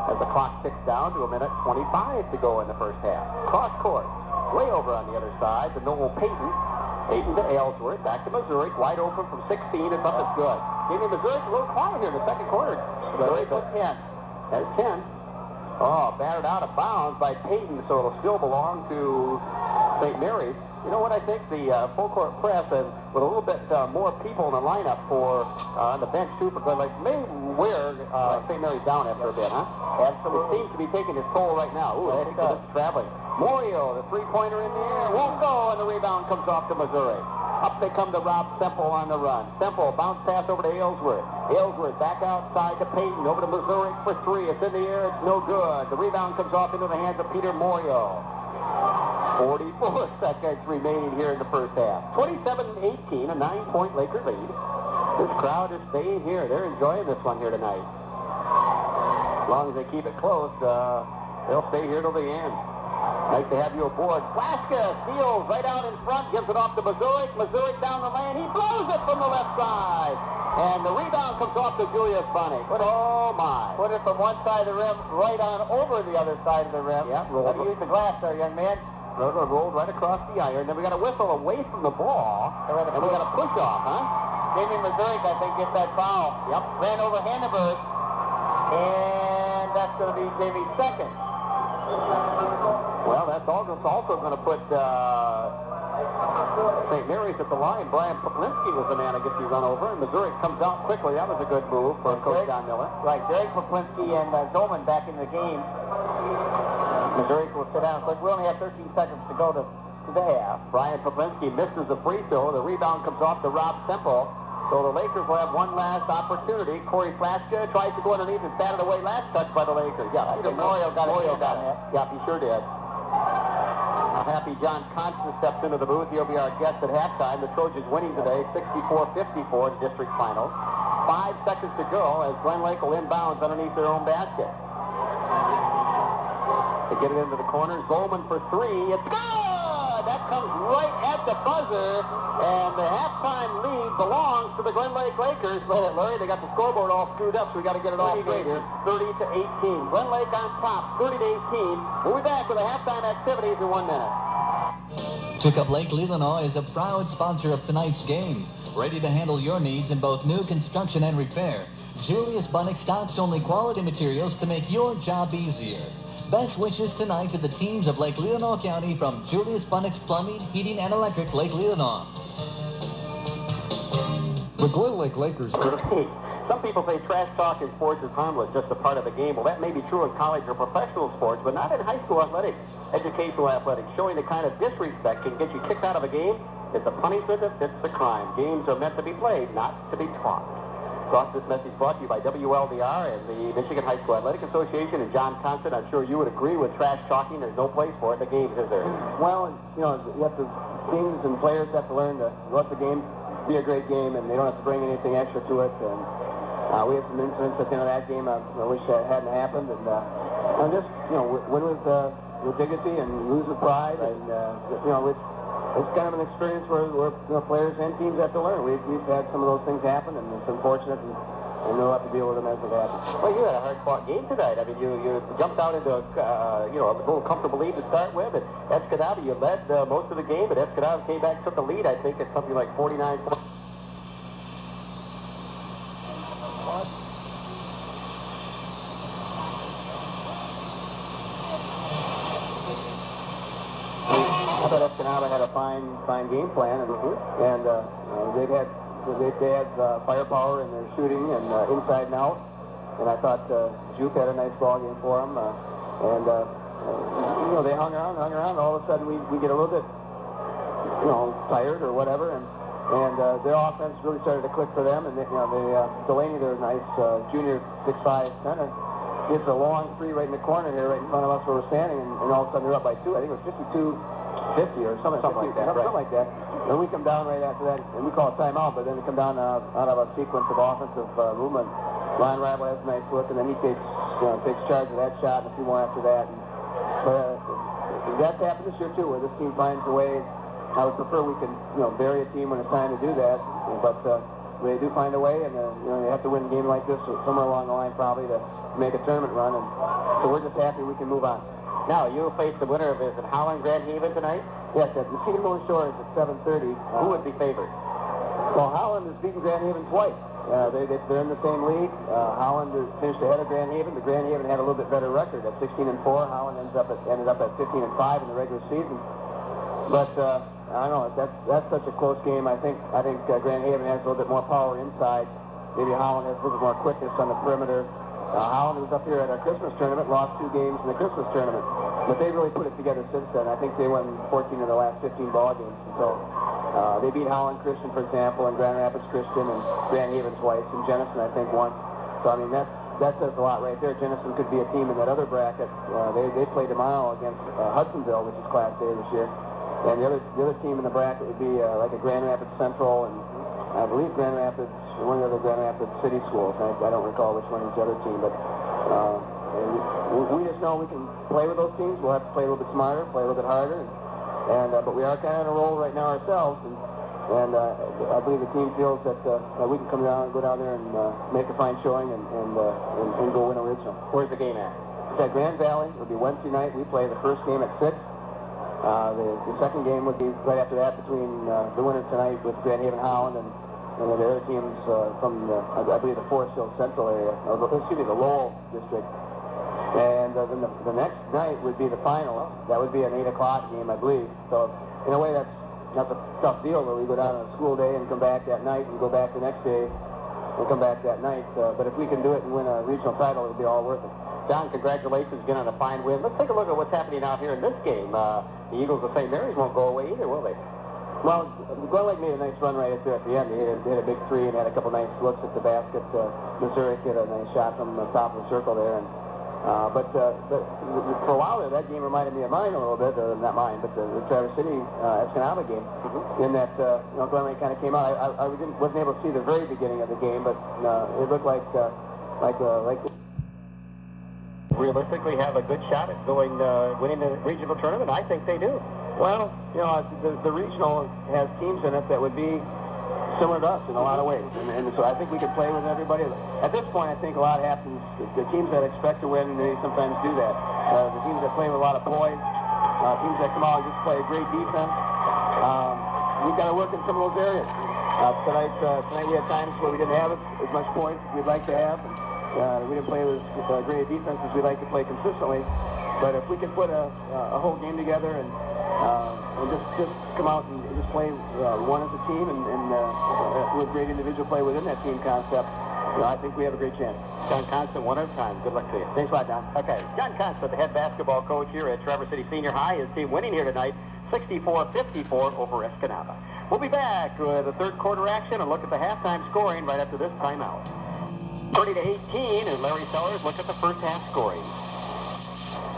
As the clock ticks down to 1:25 to go in the first half. Cross court. Way over on the other side to Noel Payton. Payton to Aylesworth. Back to Missouri. Wide open from 16. It's up. It's good. Jamie Missouri's a little quiet here in the second quarter. Missouri for 10. There's 10. Oh, battered out of bounds by Peyton, so it'll still belong to St. Mary's. You know what I think? The full court press, and with a little bit more people in the lineup for on the bench too, for Glen Lake, may wear St. Mary's down after a bit, huh? Absolutely. It seems to be taking its toll right now. Ooh, I think this is traveling. Morio, the three-pointer in the air, won't go, and the rebound comes off to Missouri. Up they come to Rob Semple on the run. Semple, bounce pass over to Aylesworth. Aylesworth back outside to Peyton, over to Missouri for three. It's in the air, it's no good. The rebound comes off into the hands of Peter Morio. 44 seconds remaining here in the first half. 27-18, a 9-point Laker lead. This crowd is staying here. They're enjoying this one here tonight. As long as they keep it close, they'll stay here till the end. Nice to have you aboard. Plaska steals right out in front, gives it off to Missouri. Missouri down the lane. He blows it from the left side. And the rebound comes off to Julius Bunning. Oh, my. Put it from one side of the rim right on over the other side of the rim. Yeah, How do you use the glass there, young man? Rolled right across the iron. Then we got a whistle away from the ball. And we got a push off, huh? Jamie Missouri, I think, gets that foul. Yep. Ran over Handenberg. And that's going to be Jamie's second. Well, that's also going to put St. Mary's at the line. Brian Poplinski was the man I guess he run over, and Missouri comes out quickly. That was a good move for Coach Don Miller. Right, Derek Poplinski and Zoman back in the game. Missouri will sit down. But we only have 13 seconds to go to the half. Brian Poplinski misses the free throw. The rebound comes off to Rob Semple. So the Lakers will have one last opportunity. Corey Plaska tries to go underneath and batted away last touch by the Lakers. Yeah, Peter Morio got it. Yeah, he sure did. A happy John Constance steps into the booth. He'll be our guest at halftime. The Trojans winning today, 64-54 in district finals. 5 seconds to go as Glen Lake will inbounds underneath their own basket. To get it into the corner, Zolman for three. It's good! That comes right at the buzzer, and the halftime lead belongs to the Glen Lake Lakers. But Larry, they got the scoreboard all screwed up, so we got to get it all straight here. 30-18. Glen Lake on top, 30-18. We'll be back with the halftime activities in 1 minute. Pickup Lake Leelanau is a proud sponsor of tonight's game. Ready to handle your needs in both new construction and repair. Julius Bunnick stocks only quality materials to make your job easier. Best wishes tonight to the teams of Lake Leelanau County from Julius Bunnick's Plumbing, Heating, and Electric, Lake Leelanau. The Glen Lake Lakers. Some people say trash talk in sports is harmless, just a part of the game. Well, that may be true in college or professional sports, but not in high school athletics, educational athletics. Showing the kind of disrespect can get you kicked out of a game. It's a punishment that fits the crime. Games are meant to be played, not to be taught. This message brought to you by WLDR and the Michigan High School Athletic Association and John Constant. I'm sure you would agree with trash talking. There's no place for it in the games, is there? Well, you know, you have to, teams and players have to learn to let the game be a great game, and they don't have to bring anything extra to it. And we had some incidents at the end of that game I wish that hadn't happened. And just, you know, win with dignity and lose with pride. And, you know, it's kind of an experience where you know, players and teams have to learn. We've had some of those things happen, and it's unfortunate, and we'll have to deal with them as it happens. Well, you had a hard-fought game tonight. I mean, you jumped out into a little comfortable lead to start with, and Escanaba, you led most of the game, but Escanaba came back, took the lead, I think, at something like 49-40. I thought Escanaba had a fine game plan, and they had firepower in their shooting and inside and out. And I thought Juke had a nice ball game for them. You know, they hung around. And all of a sudden, we get a little bit, you know, tired or whatever, and their offense really started to click for them. And Delaney, their nice junior 6'5" center, hits a long three right in the corner here, right in front of us where we're standing, and all of a sudden they're up by 2. I think it was 52-50 or something like that. Something like that. And we come down right after that, and we call it timeout, but then we come down out of a sequence of offensive movement. Ryan Rival has a nice look, and then he takes charge of that shot and a few more after that. But that's happened this year too, where this team finds a way. I would prefer we can, you know, bury a team when it's time to do that, but they do find a way, and you know, they have to win a game like this somewhere along the line probably to make a tournament run, and so we're just happy we can move on. Now, you face the winner of is it Holland Grand Haven tonight? Yes, at the Shore is at 7:30. Who would be favored? Well, Holland has beaten Grand Haven twice. They're in the same league. Holland is finished ahead of Grand Haven. The Grand Haven had a little bit better record at 16-4. Holland ended up at 15-5 in the regular season. But I don't know. That's such a close game. I think Grand Haven has a little bit more power inside. Maybe Holland has a little bit more quickness on the perimeter. Holland was up here at our Christmas tournament, lost 2 games in the Christmas tournament. But they really put it together since then. I think they won 14 of the last 15 ball games. So they beat Holland Christian, for example, and Grand Rapids Christian, and Grand Haven twice, and Jenison, I think, once. So, I mean, that says a lot right there. Jenison could be a team in that other bracket. They play tomorrow against Hudsonville, which is Class A this year. And the other team in the bracket would be like a Grand Rapids Central, and I believe Grand Rapids, one of the other Grand Rapids City schools. I don't recall which one is the other team, but we just know we can play with those teams. We'll have to play a little bit smarter, play a little bit harder, but we are kind of on a roll right now ourselves, and I believe the team feels that we can go down there and make a fine showing and go win a regional. Where's the game at? It's at Grand Valley. It'll be Wednesday night. We play the first game at 6. The second game would be right after that between the winner tonight with Grand Haven Holland and the other teams from I believe the Forest Hill Central area, the Lowell district. And then the next night would be the final. That would be an 8 o'clock game, I believe. So in a way, that's a tough deal where we go down on a school day and come back that night and go back the next day and come back that night. But if we can do it and win a regional title, it'll be all worth it. John, congratulations again on a fine win. Let's take a look at what's happening out here in this game. The Eagles of St. Mary's won't go away either, will they? Well, Glen Lake made a nice run right there at the end. They hit a big 3 and had a couple nice looks at the basket. Missouri hit a nice shot from the top of the circle there. And but for a while there, that game reminded me of mine a little bit, or not mine, but the Traverse City Escanaba game. In that Glen Lake kind of came out. I wasn't able to see the very beginning of the game, but it looked like realistically have a good shot at winning the regional tournament? I think they do. Well, the regional has teams in it that would be similar to us in a lot of ways, and so I think we could play with everybody. At this point, I think a lot happens. The teams that expect to win, they sometimes do that. The teams that play with a lot of poise, teams that come out and just play a great defense. We've got to work in some of those areas. Tonight we had times where we didn't have as much poise as we'd like to have. We didn't play with great defense as we'd like to play consistently. But if we can put a whole game together and just come out and just play one as a team and with great individual play within that team concept, I think we have a great chance. John Constant, one at a time. Good luck to you. Thanks a lot, Don. Okay, John Constant, the head basketball coach here at Traverse City Senior High. His team winning here tonight, 64-54 over Escanaba. We'll be back with the third quarter action and look at the halftime scoring right after this timeout. 30-18, and Larry Sellers look at the first half scoring.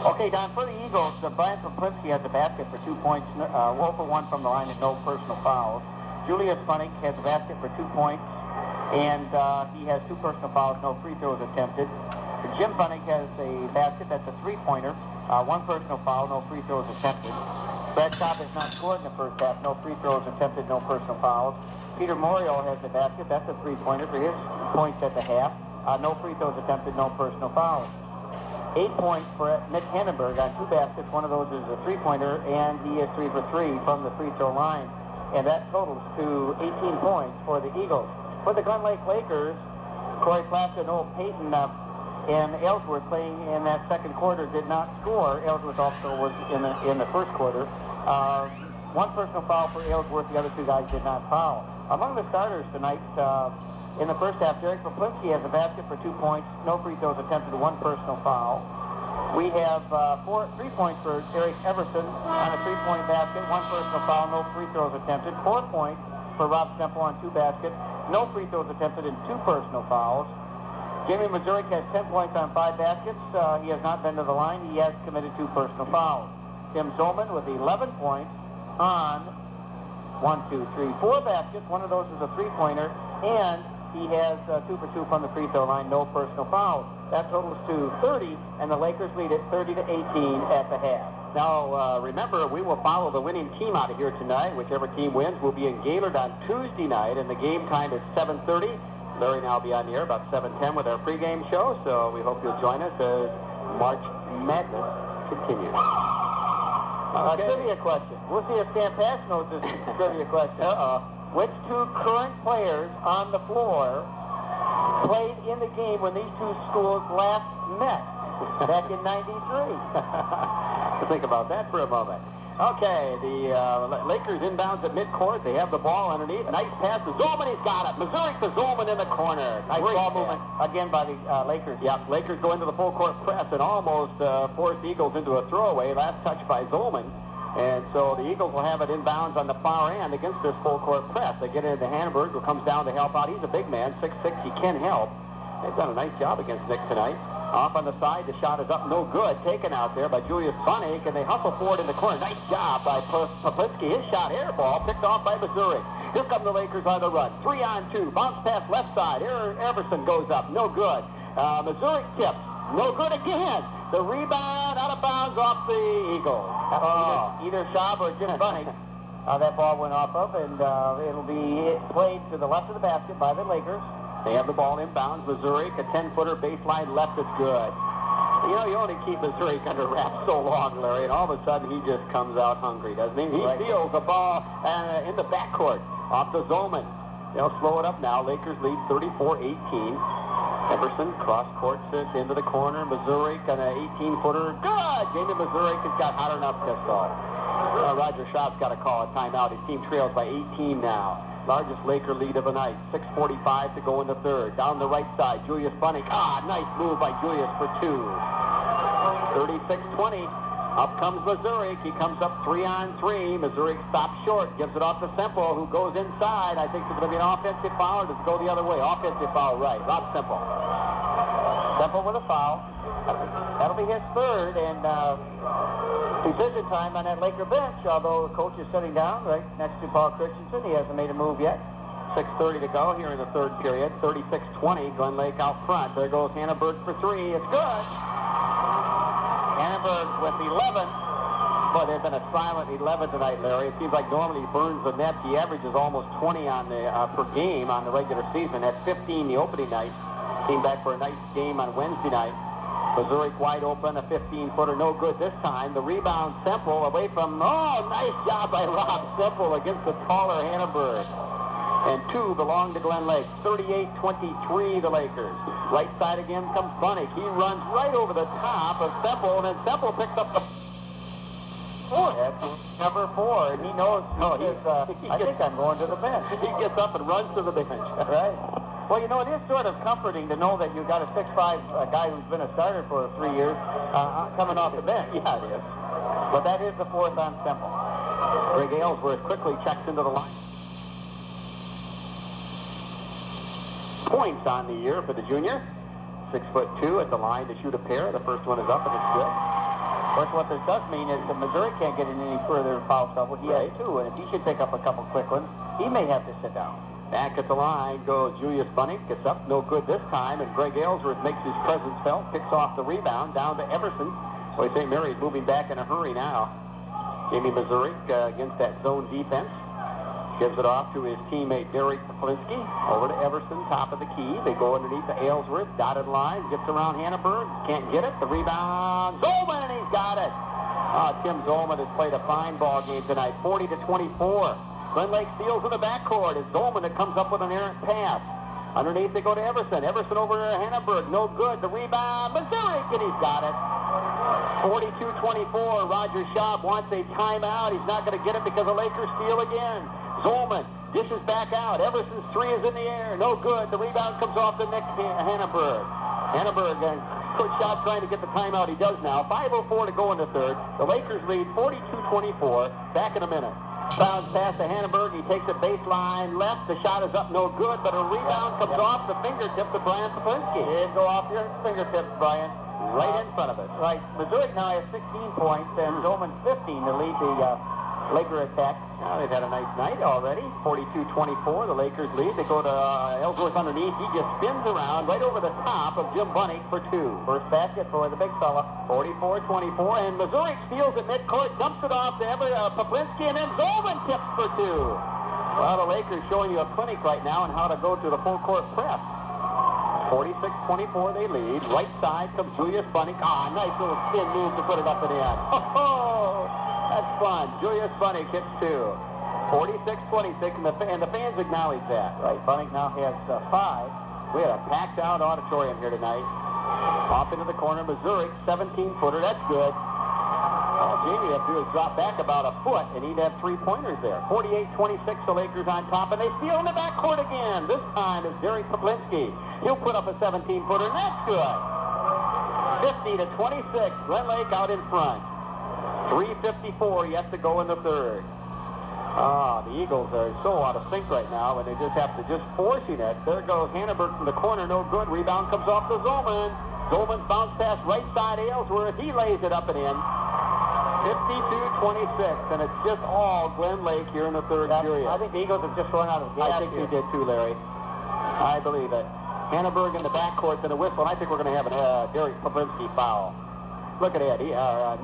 Okay, Don, for the Eagles, Brian Poplinski has a basket for 2 points, 0 for 1 from the line and no personal fouls. Julius Bunnick has a basket for 2 points, and he has 2 personal fouls, no free throws attempted. Jim Bunnick has a basket that's a 3-pointer, 1 personal foul, no free throws attempted. Brad Cobb has not scored in the first half, no free throws attempted, no personal fouls. Peter Morial has a basket, that's a 3-pointer for his points at the half, no free throws attempted, no personal fouls. 8 points for Nick Hennenberg on 2 baskets. One of those is a 3-pointer, and he is 3 for 3 from the free throw line. And that totals to 18 points for the Eagles. For the Glen Lake Lakers, Corey Plaster, Noel Payton, and Ellsworth playing in that second quarter did not score. Ellsworth also was in the first quarter. 1 personal foul for Ellsworth. The other 2 guys did not foul. Among the starters tonight, in the first half, Derek Poplinski has a basket for 2 points, no free throws attempted, 1 personal foul. We have 3 points for Eric Everson on a 3-point basket, 1 personal foul, no free throws attempted. 4 points for Rob Semple on 2 baskets, no free throws attempted, and 2 personal fouls. Jamie Mazurek has 10 points on 5 baskets. He has not been to the line. He has committed 2 personal fouls. Tim Zolman with 11 points on 4 baskets. One of those is a 3-pointer, and he has 2 for 2 from the free throw line, no personal fouls. That totals to 30, and the Lakers lead it 30-18 at the half. Now, remember, we will follow the winning team out of here tonight. Whichever team wins will be in Gaylord on Tuesday night, and the game time is 7:30. Larry and I will be on the air about 7:10 with our pregame show, so we hope you'll join us as March Madness continues. Okay. Trivia question. We'll see if Sam Pass knows this trivia question. Which 2 current players on the floor played in the game when these two schools last met back in '93. To think about that for a moment. Okay, the Lakers inbounds at midcourt. They have the ball underneath. Nice pass to Zolman. He's got it. Missouri to Zolman in the corner. Nice ball movement again by the Lakers. Yep, Lakers go into the full court press and almost force the Eagles into a throwaway. Last touch by Zolman. And so the Eagles will have it inbounds on the far end against this full court press. They get into Hannenberg, who comes down to help out. He's a big man, 6'6". He can help. They've done a nice job against Nick tonight. Off on the side, the shot is up, no good. Taken out there by Julius Bunnick, and they hustle forward in the corner. Nice job by Poplinski. His shot, air ball, picked off by Missouri. Here come the Lakers on the run. 3-on-2. Bounce pass left side. Everson goes up, no good. Missouri tips, no good again. The rebound out of bounds off the Eagles. Either Schaub or Jim Bunnick. That ball went off of, and it'll be played to the left of the basket by the Lakers. They have the ball inbounds. Missouri, a 10-footer baseline left is good. You know, you only keep Missouri under wraps so long, Larry, and all of a sudden he just comes out hungry, doesn't he? He steals the ball in the backcourt off to Zolman. They'll slow it up now. Lakers lead 34-18. Everson cross-court sits into the corner. Missouri, kind of 18-footer. Good! Jamie Missouri has got hot enough pistol. Roger Schaub's got to call a timeout. His team trails by 18 now. Largest Laker lead of the night. 6:45 to go in the third. Down the right side, Julius Bunnick. Nice move by Julius for two. 36-20. Up comes Missouri. He comes up 3-on-3. Missouri stops short. Gives it off to Semple, who goes inside. I think it's going to be an offensive foul, or does it go the other way? Offensive foul, right. Rob Semple. Semple with a foul. That'll be his third, and decision time on that Laker bench, although the coach is sitting down right next to Paul Christensen. He hasn't made a move yet. 6:30 to go here in the third period. 36-20. Glen Lake out front. There goes Hannenberg for three. It's good. Hannenberg with 11. Boy, there's been a silent 11 tonight, Larry. It seems like normally he burns the net. He averages almost 20 on the per game on the regular season. Had 15 the opening night. Came back for a nice game on Wednesday night. Missouri wide open, a 15-footer, no good this time. The rebound, Semple away from, nice job by Rob Semple against the taller Hannenberg. And two belong to Glen Lake. 38-23, the Lakers. Right side again comes Bunnick. He runs right over the top of Semple, and then Semple picks up the fourth. That's number 4, and he knows, I think I'm going to the bench. He gets up and runs to the bench. Right. Well, you know, it is sort of comforting to know that you've got a 6'5" guy who's been a starter for 3 years coming off the bench. Yeah, it is. But that is the fourth on Semple. Greg Aylesworth quickly checks into the line. Points on the year for the junior. 6'2" at the line to shoot a pair. The first one is up, and it's good. Of course, what this does mean is that Missouri can't get in any further foul trouble. He has 2, and if he should pick up a couple quick ones, he may have to sit down. Back at the line goes Julius Bunnick. Gets up, no good this time, and Greg Aylesworth makes his presence felt. Picks off the rebound down to Everson. Boy, St. Mary's moving back in a hurry now. Jamie Missouri against that zone defense. Gives it off to his teammate Derek Poplinski. Over to Everson, top of the key. They go underneath to Aylesworth. Dotted line. Gets around Hannenberg. Can't get it. The rebound. Zolman, and he's got it. Tim Zolman has played a fine ball game tonight. 40-24. Glen Lake steals in the backcourt. It's Zolman that comes up with an errant pass. Underneath they go to Everson. Everson over to Hannenberg. No good. The rebound. Missouri, and he's got it. 42-24. Roger Schaub wants a timeout. He's not going to get it because the Lakers steal again. Zolman dishes back out. Everson's three is in the air. No good. The rebound comes off to Nick Hannenberg. Hannenberg, good shot trying to get the timeout. He does now. 5:04 to go in the third. The Lakers lead 42-24. Back in a minute. Bounce pass to Hannenberg. He takes it baseline left. The shot is up, no good, but a rebound comes off the fingertip to Brian Poplinski. It go off your fingertips, Brian. Right in front of us. Right. Missouri now has 16 points, and Zolman 15 to lead the Laker attack. Now they've had a nice night already. 42-24, the Lakers lead. They go to Ellsworth underneath. He just spins around right over the top of Jim Bunnick for two. First basket for the big fella. 44-24, and Missouri steals at midcourt, dumps it off to Poplinski, and then Zolman tips for two. Well, the Lakers showing you a clinic right now on how to go to the full court press. 46-24, they lead. Right side comes Julius Bunnick. Nice little spin move to put it up and in. That's fun. Julius Bunnick hits two. 46-26, and the fans acknowledge that. Right. Bunnick now has 5. We had a packed-out auditorium here tonight. Off into the corner, Missouri, 17-footer. That's good. All Jamie would have to do is drop back about a foot, and he'd have 3-pointers there. 48-26, the Lakers on top, and they steal in the backcourt again. This time is Derek Poplinski. He'll put up a 17-footer, and that's good. 50-26, Glen Lake out in front. 3:54 yet to go in the third. The Eagles are so out of sync right now, and they just have to just forcing it. There goes Hannibal from the corner, no good. Rebound comes off to Zolman. Zolman's bounce pass right side Aylesworth. He lays it up and in. 52-26, and it's just all Glen Lake here in the third period. I think the Eagles have just run out of gas. I think they did too, Larry. I believe it. Hannibal in the backcourt, then a whistle, and I think we're going to have a Derek Poplinski foul. Look at Ed,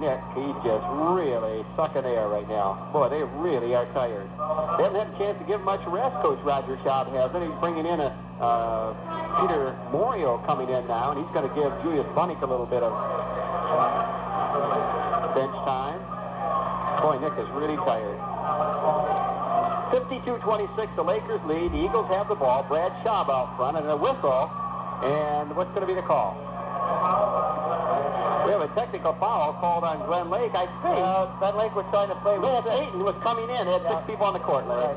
Nick, he's just really sucking air right now. Boy, they really are tired. They haven't had a chance to give much rest, Coach Roger Schaub has. Then he's bringing in Peter Morio coming in now, and he's going to give Julius Bunnick a little bit of bench time. Boy, Nick is really tired. 52-26, the Lakers lead. The Eagles have the ball. Brad Schaub out front, and a whistle. And what's going to be the call? We have a technical foul called on Glen Lake, I think. Glen Lake was trying to play with Peyton was coming in. He had 6 people on the court, Larry.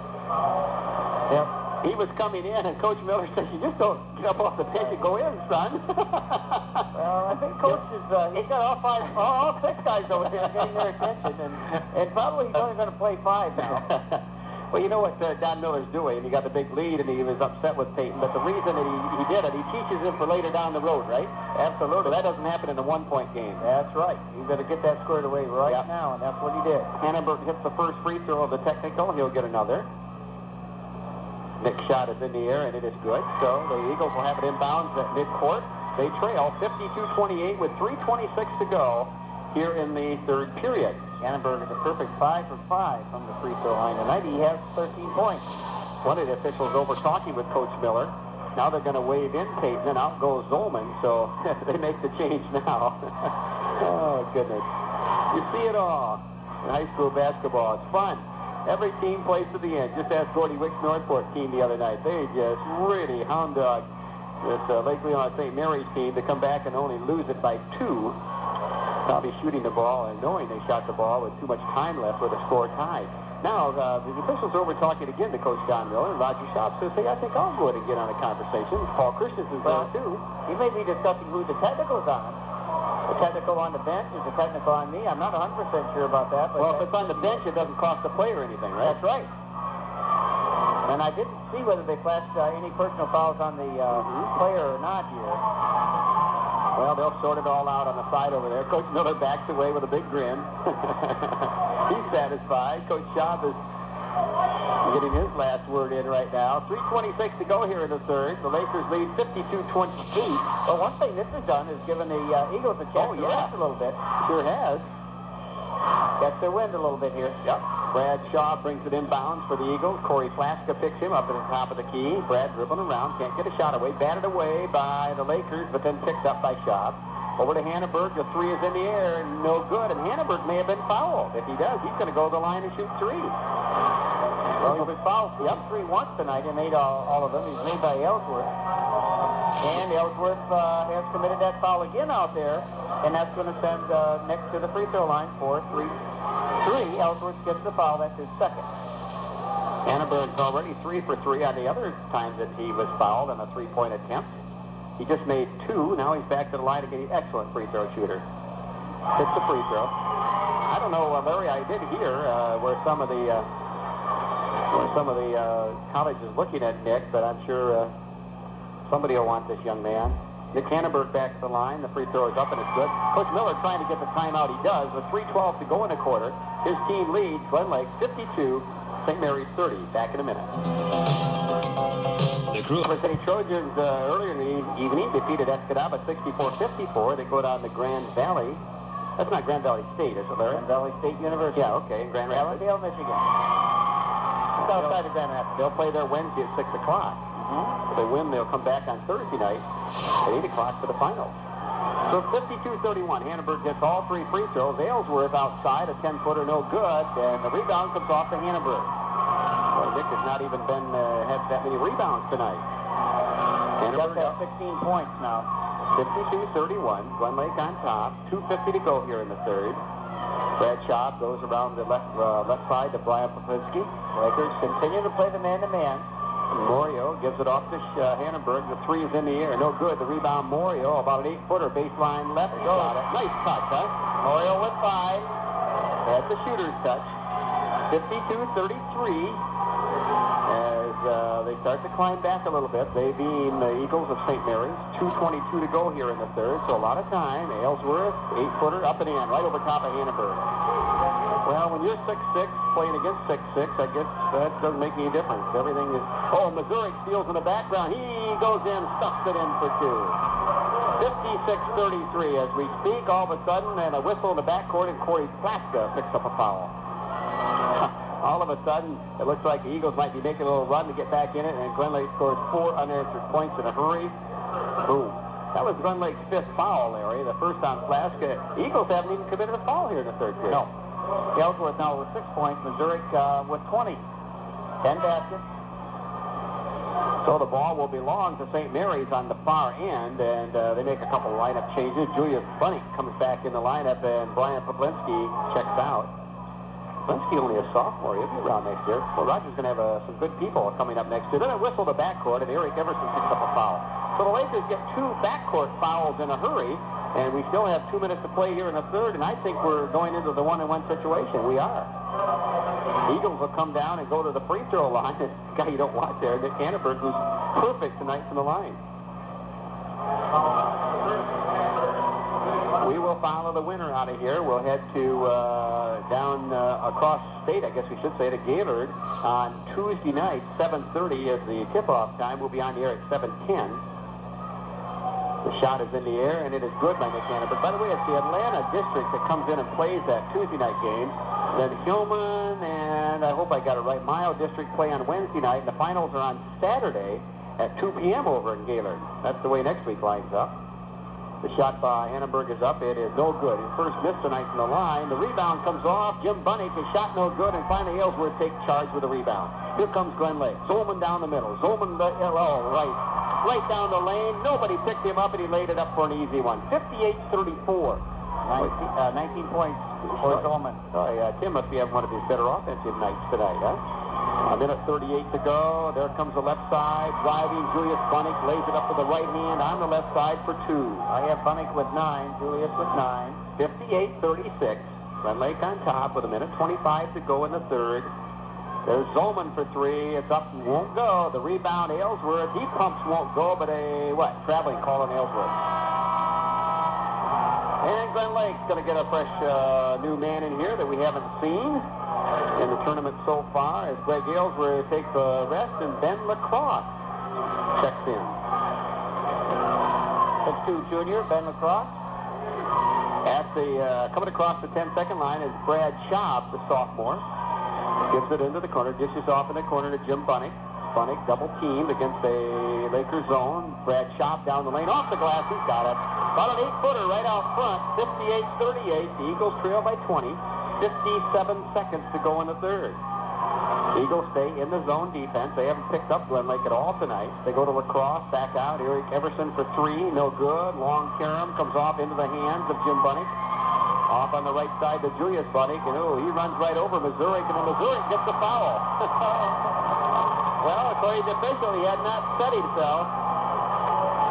Yep. He was coming in, and Coach Miller said, you just don't get up off the bench and go in, son. I think Coach is, he's got all 6 guys over there getting their attention, and probably he's only going to play 5 now. Well, you know what Don Miller's doing. He got the big lead, and he was upset with Peyton. But the reason that he did it, he teaches him for later down the road, right? Absolutely. That doesn't happen in a one-point game. That's right. You better get that squared away right now, and that's what he did. Hannibal hits the first free throw of the technical. He'll get another. Nick's shot is in the air, and it is good. So the Eagles will have it inbounds at midcourt. They trail 52-28 with 3:26 to go here in the third period. Annenberg is a perfect 5 for 5 from the free throw line tonight. He has 13 points. One of the officials over talking with Coach Miller. Now they're going to wave in Peyton, and out goes Zolman. So they make the change now. Oh, goodness. You see it all in high school basketball. It's fun. Every team plays to the end. Just ask Gordy Wick's Northport team the other night. They just really hound dog this Lake Leon St. Mary's team to come back and only lose it by 2. Probably shooting the ball and knowing they shot the ball with too much time left with a score tied. Now, the officials are over talking again to Coach Don Miller, and Roger Schaub says, hey, I think I'll go ahead and get on a conversation. Paul Christensen's there, too. He may be discussing who the technical's on. The technical on the bench is the technical on me. I'm not 100% sure about that. But well, if it's on the bench, it doesn't cost the player anything, right? That's right. And I didn't see whether they flashed any personal fouls on the player or not here. Well, they'll sort it all out on the side over there. Coach Miller backs away with a big grin. He's satisfied. Coach Schaub is getting his last word in right now. 3:26 to go here in the third. The Lakers lead 52-28. Well, one thing this has done is given the Eagles a chance to rest a little bit. Sure has. Gets their wind a little bit here. Yep. Brad Shaw brings it inbounds for the Eagles. Corey Flaska picks him up at the top of the key. Brad dribbling around, can't get a shot away. Batted away by the Lakers, but then picked up by Shaw. Over to Hannibal. The 3 is in the air, no good. And Hannibal may have been fouled. If he does, he's going to go to the line and shoot 3. Well, he's been fouled 3 once tonight and made all of them. He's made by Ellsworth. And Ellsworth has committed that foul again out there, and that's going to send Nick to the free throw line for 3. Ellsworth gets the foul. That's his second. Hannibal is already 3 for 3 on the other times that he was fouled on a 3-point attempt. He just made 2. Now he's back to the line again. Excellent free throw shooter. Hits the free throw. I don't know, Larry, I did hear where some of the colleges looking at Nick, but I'm sure somebody will want this young man. Nick Hannibal back to the line. The free throw is up, and it's good. Coach Miller trying to get the timeout. He does. With 3:12 to go in the quarter, his team leads Glen Lake 52, St. Mary's 30. Back in a minute. The crew. The City Trojans earlier in the evening defeated Escadaba 64-54. They go down to Grand Valley. That's not Grand Valley State, is it, Larry? Grand Valley State University. Yeah, okay. Grand Rapids. Allendale, Michigan. Just outside of Grand Rapids. They'll play there Wednesday at 6 o'clock. If they win, they'll come back on Thursday night at 8 o'clock for the finals. So 52-31. Hannibal gets all 3 free throws. Aylesworth outside, a 10-footer, no good. And the rebound comes off to Hannibal. Well, Nick has not even had that many rebounds tonight. Hannibal Just at 16 points now. 52-31. Glen Lake on top. 2:50 to go here in the third. Brad Schaub goes around the left side to Brian Poplinski. Lakers continue to play the man-to-man. Morio gives it off to Hannenberg. The three is in the air. No good. The rebound, Morio, about an 8-footer. Baseline left. Got it. Nice touch, huh? Morio with 5. Has the shooter's touch. 52-33. As they start to climb back a little bit. They being the Eagles of St. Mary's. 2:22 to go here in the third. So a lot of time. Aylesworth, 8-footer, up and in. Right over top of Hannenberg. Well, when you're 6'6", playing against 6'6", I guess that doesn't make any difference. Everything is... Oh, Missouri steals in the background. He goes in, stuffs it in for 2. 56-33 as we speak. All of a sudden, and a whistle in the backcourt, and Corey Plaska picks up a foul. All of a sudden, it looks like the Eagles might be making a little run to get back in it, and Glen Lake scores 4 unanswered points in a hurry. Boom. That was Glen Lake's 5th foul, Larry, the first on Plaska. The Eagles haven't even committed a foul here in the third period. No. Ellsworth now with 6 points. Missouri with 20. 10 baskets. So the ball will belong to St. Mary's on the far end, and they make a couple lineup changes. Julius Bunning comes back in the lineup, and Brian Poplinski checks out. Poplinski only a sophomore. He'll be around next year. Well, Roger's going to have some good people coming up next year. Then a whistle to backcourt, and Eric Everson picks up a foul. So the Lakers get 2 backcourt fouls in a hurry, and we still have 2 minutes to play here in the third, and I think we're going into the 1-on-1 situation. We are. The Eagles will come down and go to the free throw line. This guy you don't want there, Nick Hannenberg, who's perfect tonight from the line. We will follow the winner out of here. We'll head to down across state, I guess we should say, to Gaylord on Tuesday night, 7:30 is the tip-off time. We'll be on the air at 7:10. The shot is in the air, and it is good by Nick Hannenberg. By the way, it's the Atlanta district that comes in and plays that Tuesday night game. Then Hillman and, I hope I got it right, Mayo district play on Wednesday night, and the finals are on Saturday at 2 p.m. over in Gaylord. That's the way next week lines up. The shot by Hannenberg is up. It is no good. His first miss tonight from the line. The rebound comes off. Jim Bunnick, his shot no good, and finally Aylesworth takes charge with the rebound. Here comes Glen Lake. Zolman down the middle. Zolman, right down the lane. Nobody picked him up, and he laid it up for an easy one. 58-34. 19 points for Zolman. Oh, yeah. Tim must be having one of his better offensive nights tonight, huh? A minute 38 to go. There comes the left side. Driving, Julius Bunnick lays it up to the right hand on the left side for 2. I have Bunnick with 9. Julius with 9. 58-36. Glen Lake on top with a minute 25 to go in the third. There's Zolman for 3. It's up and won't go. The rebound, Aylesworth. He pumps, won't go, but traveling call on Aylesworth. And Glen Lake's going to get a fresh new man in here that we haven't seen in the tournament so far, as Greg Aylesworth takes a rest, and Ben Lacrosse checks in. 6'2" junior, Ben Lacrosse. At the coming across the 10-second line is Brad Schaub, the sophomore. Gives it into the corner, dishes off in the corner to Jim Bunnick. Bunnick double teamed against a Lakers zone. Brad Schaub down the lane, off the glass, he's got it. About an 8-footer right out front, 58-38. The Eagles trail by 20. 57 seconds to go in the third. Eagles stay in the zone defense. They haven't picked up Glen Lake at all tonight. They go to Lacrosse, back out. Eric Everson for 3, no good. Long carom comes off into the hands of Jim Bunnick. Off on the right side to Julius Bunnick, and he runs right over Missouri, and Missouri gets the foul. Well, according to the official, he had not set himself.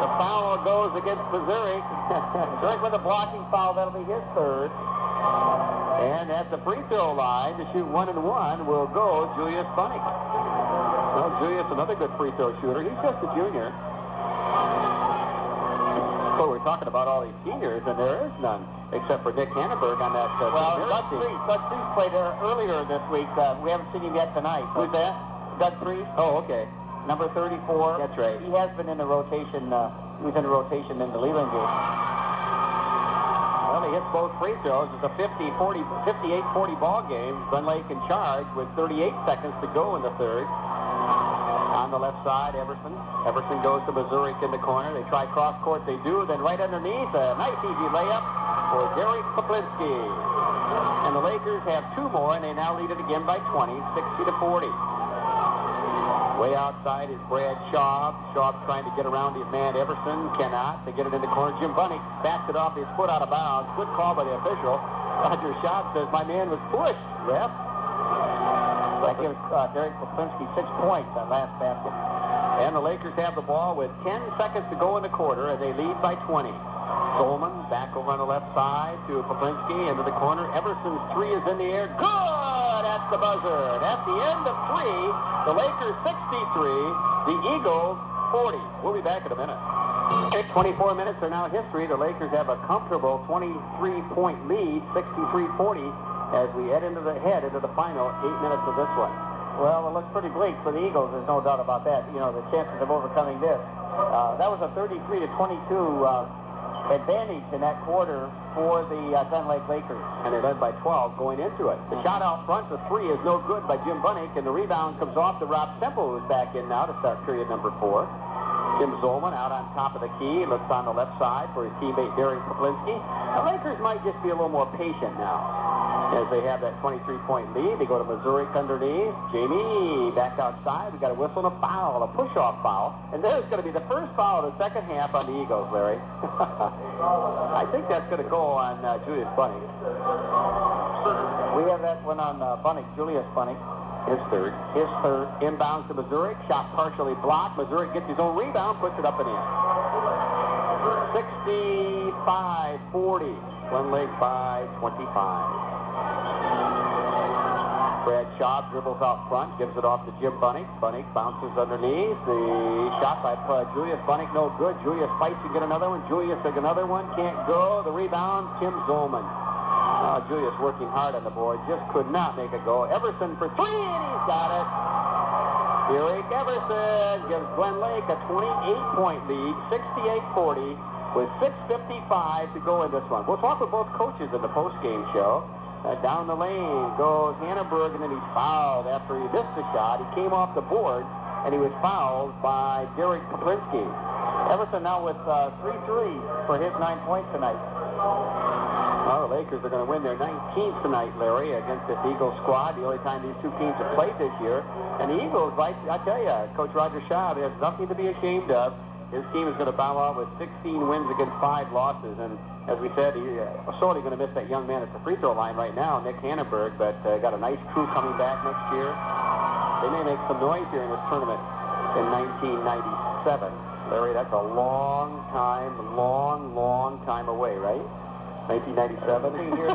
The foul goes against Missouri. Missouri with a blocking foul. That'll be his third. And at the free throw line to shoot 1-and-1 will go Julius Bunnick. Well, Julius, another good free throw shooter. He's just a junior. So we're talking about all these seniors, and there is none except for Nick Hannenberg on that. Doug Freese played earlier this week. We haven't seen him yet tonight. Who's that? Doug Freese. Oh, okay. Number 34. That's right. He has been in the rotation. He was in the rotation in the Leland game. Well, he hits both free throws. It's a 58-40 ball game. Glen Lake in charge with 38 seconds to go in the third. On the left side, Everson. Everson goes to Missouri in the corner. They try cross court. They do. Then right underneath, a nice easy layup for Derek Poplinski. And the Lakers have 2 more, and they now lead it again by 20, 60-40. Way outside is Brad Schaub. Schaub trying to get around his man Everson. Cannot. They get it in the corner. Jim Bunnick backs it off his foot out of bounds. Good call by the official. Roger Schaub says, my man was pushed, ref. That gives Derek Poplinski 6 points on last basket. And the Lakers have the ball with 10 seconds to go in the quarter, and they lead by 20. Solomon back over on the left side to Poplinski into the corner. Everson's three is in the air. Good! That's the buzzer. And at the end of three, the Lakers 63, the Eagles 40. We'll be back in a minute. 24 minutes are now history. The Lakers have a comfortable 23-point lead, 63-40, as we head into the final 8 minutes of this one. Well, it looks pretty bleak for the Eagles. There's no doubt about that. You know, the chances of overcoming this. That was a 33-22 advantage in that quarter for the Glen Lake Lakers. And they led by 12 going into it. The shot out front, the three is no good by Jim Bunnick, and the rebound comes off to Rob Semple, who's back in now to start period number 4. Tim Zolman out on top of the key, looks on the left side for his teammate Derek Poplinski. The Lakers might just be a little more patient now as they have that 23-point lead. They go to Missouri underneath. Jamie back outside. We got a whistle and a foul, a push-off foul. And there's going to be the first foul of the second half on the Eagles, Larry. I think that's going to go on Julius Bunnick. We have that one on Bunnick, Julius Bunnick. His third. Inbounds to Missouri. Shot partially blocked. Missouri gets his own rebound, puts it up and in. 65-40. Glen Lake by 25. Brad Schaub dribbles out front, gives it off to Jim Bunnick. Bunnick bounces underneath. The shot by Julius Bunnick, no good. Julius fights to get another one. Julius took another one, can't go. The rebound, Tim Zolman. Julius working hard on the board, just could not make it go. Everson for three, and he's got it. Eric Everson gives Glen Lake a 28-point lead, 68-40, with 6:55 to go in this one. We'll talk with both coaches in the post-game show. Down the lane goes Hannenberg, and then he's fouled after he missed the shot. He came off the board, and he was fouled by Derek Poplinski. Everson now with 3 threes for his 9 points tonight. Well, the Lakers are going to win their 19th tonight, Larry, against this Eagles squad. The only time these two teams have played this year. And the Eagles, I tell you, Coach Roger Schaub has nothing to be ashamed of. His team is going to bow out with 16 wins against 5 losses. And as we said, he's sorely going to miss that young man at the free throw line right now, Nick Hannenberg, but got a nice crew coming back next year. They may make some noise here in this tournament in 1997. Larry, that's a long time away, right? 1997. Here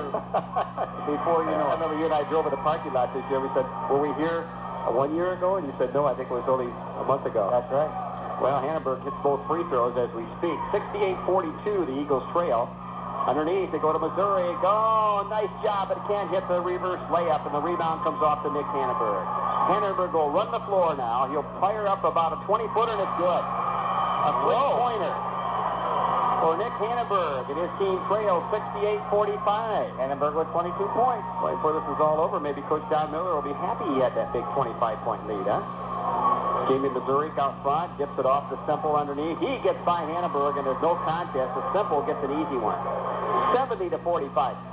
before you know. I remember you and I drove in the parking lot this year. We said, were we here 1 year ago? And you said, no, I think it was only a month ago. That's right. Well, Hannenberg hits both free throws as we speak. 68-42, the Eagles trail. Underneath, they go to Missouri. Go, nice job, but can't hit the reverse layup, and the rebound comes off to Nick Hannenberg. Hannenberg will run the floor now. He'll fire up about a 20-footer, and it's good. A three-pointer for Nick Hannenberg, and his team trails 68-45. Hannenberg with 22 points. Well, before this is all over, maybe Coach Don Miller will be happy he had that big 25-point lead, huh? Jamie Missouri out front, dips it off to Semple underneath. He gets by Hannenberg, and there's no contest. So Semple gets an easy one. 70-45.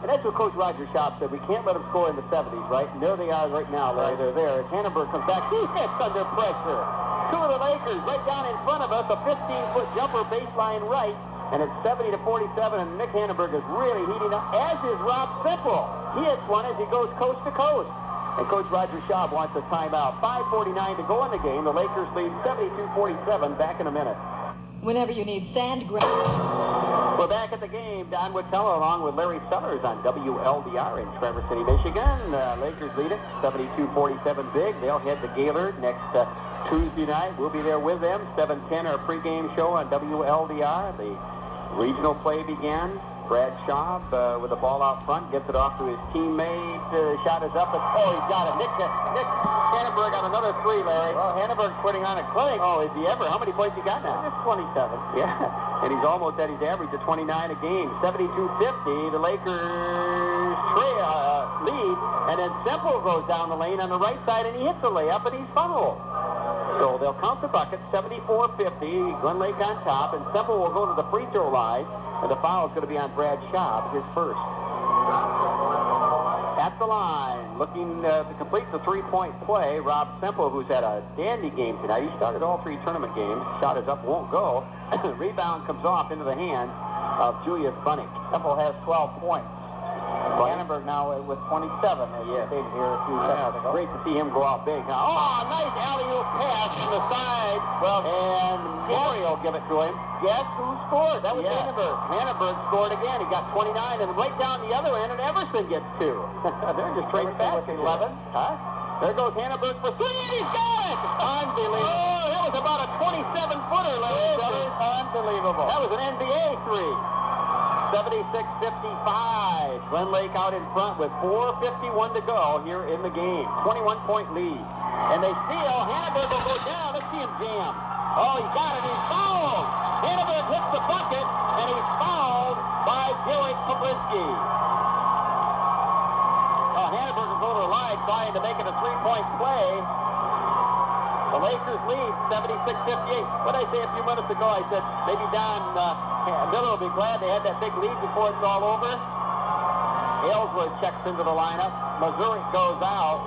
And that's what Coach Roger Schaub said. We can't let them score in the 70s, right? And there they are right now, Larry. They're there. As Hannenberg comes back, he hits under pressure. Two of the Lakers right down in front of us. A 15-foot jumper baseline right. And it's 70-47, and Nick Hannenberg is really heating up, as is Rob Semple. He hits one as he goes coast to coast. And Coach Roger Schaub wants a timeout. 5:49 to go in the game. The Lakers lead 72-47. Back in a minute. Whenever you need sand, We're back at the game. Don Witella along with Larry Sellers on WLDR in Traverse City, Michigan. Lakers lead it 72-47 big. They'll head to Gaylord next Tuesday night. We'll be there with them. 7:10 our pregame show on WLDR. The regional play began. Brad Schaub with the ball out front, gets it off to his teammate. Shot is up, he's got it. Nick Hannenberg on another three, Larry. Well, Hannenberg's putting on a clinic. Oh, is he ever? How many points he got now? Just 27. Yeah, and he's almost at his average of 29 a game. 72-50, the Lakers lead, and then Semple goes down the lane on the right side, and he hits the layup, and he's funneled. So they'll count the bucket, 74-50, Glen Lake on top, and Semple will go to the free throw line, and the foul is going to be on Brad Schaub, his first. At at the line, looking to complete the three-point play. Rob Semple, who's had a dandy game tonight. He started all 3 tournament games. Shot is up, won't go. Rebound comes off into the hands of Julius Bunnick. Semple has 12 points. Hannenberg now with 27. Yeah. Stayed here a few seconds ago. Great to see him go out big. Oh, nice alley-oop pass from the side. Well, and Maury will give it to him. Guess who scored? That was Hannenberg. Hannenberg scored again. He got 29, and right down the other end, and Everson gets 2. They're just straight back. 11. Huh? There goes Hannenberg for 3, and he's got it! Unbelievable. Oh, that was about a 27-footer, Larry Sellers. Unbelievable. That was an NBA 3. 76-55. Glen Lake out in front with 4:51 to go here in the game. 21-point lead. And they steal. Hannenberg will go down. Let's see him jam. Oh, he got it. He's fouled. Hannenberg hits the bucket, and he's fouled by Derek Pobrinsky. Oh, Hannenberg will go to the line trying to make it a 3-point play. The Lakers lead 76-58. What did I say a few minutes ago? I said maybe Don Miller will be glad they had that big lead before it's all over. Aylesworth checks into the lineup. Missouri goes out.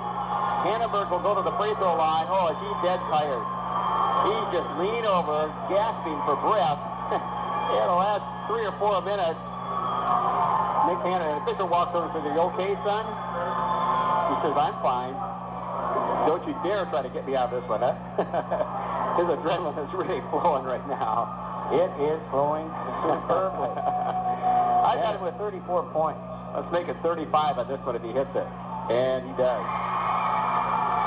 Hannenberg will go to the free throw line. Oh, is he dead tired? He's just leaning over, gasping for breath. Yeah, the last 3 or 4 minutes. Nick Hannenberg, the official walks over and says, "Are you okay, son?" He says, "I'm fine. Don't you dare try to get me out of this one, huh?" His adrenaline is really flowing right now. It is flowing superbly. I got him with 34 points. Let's make it 35 on this one if he hits it. And he does.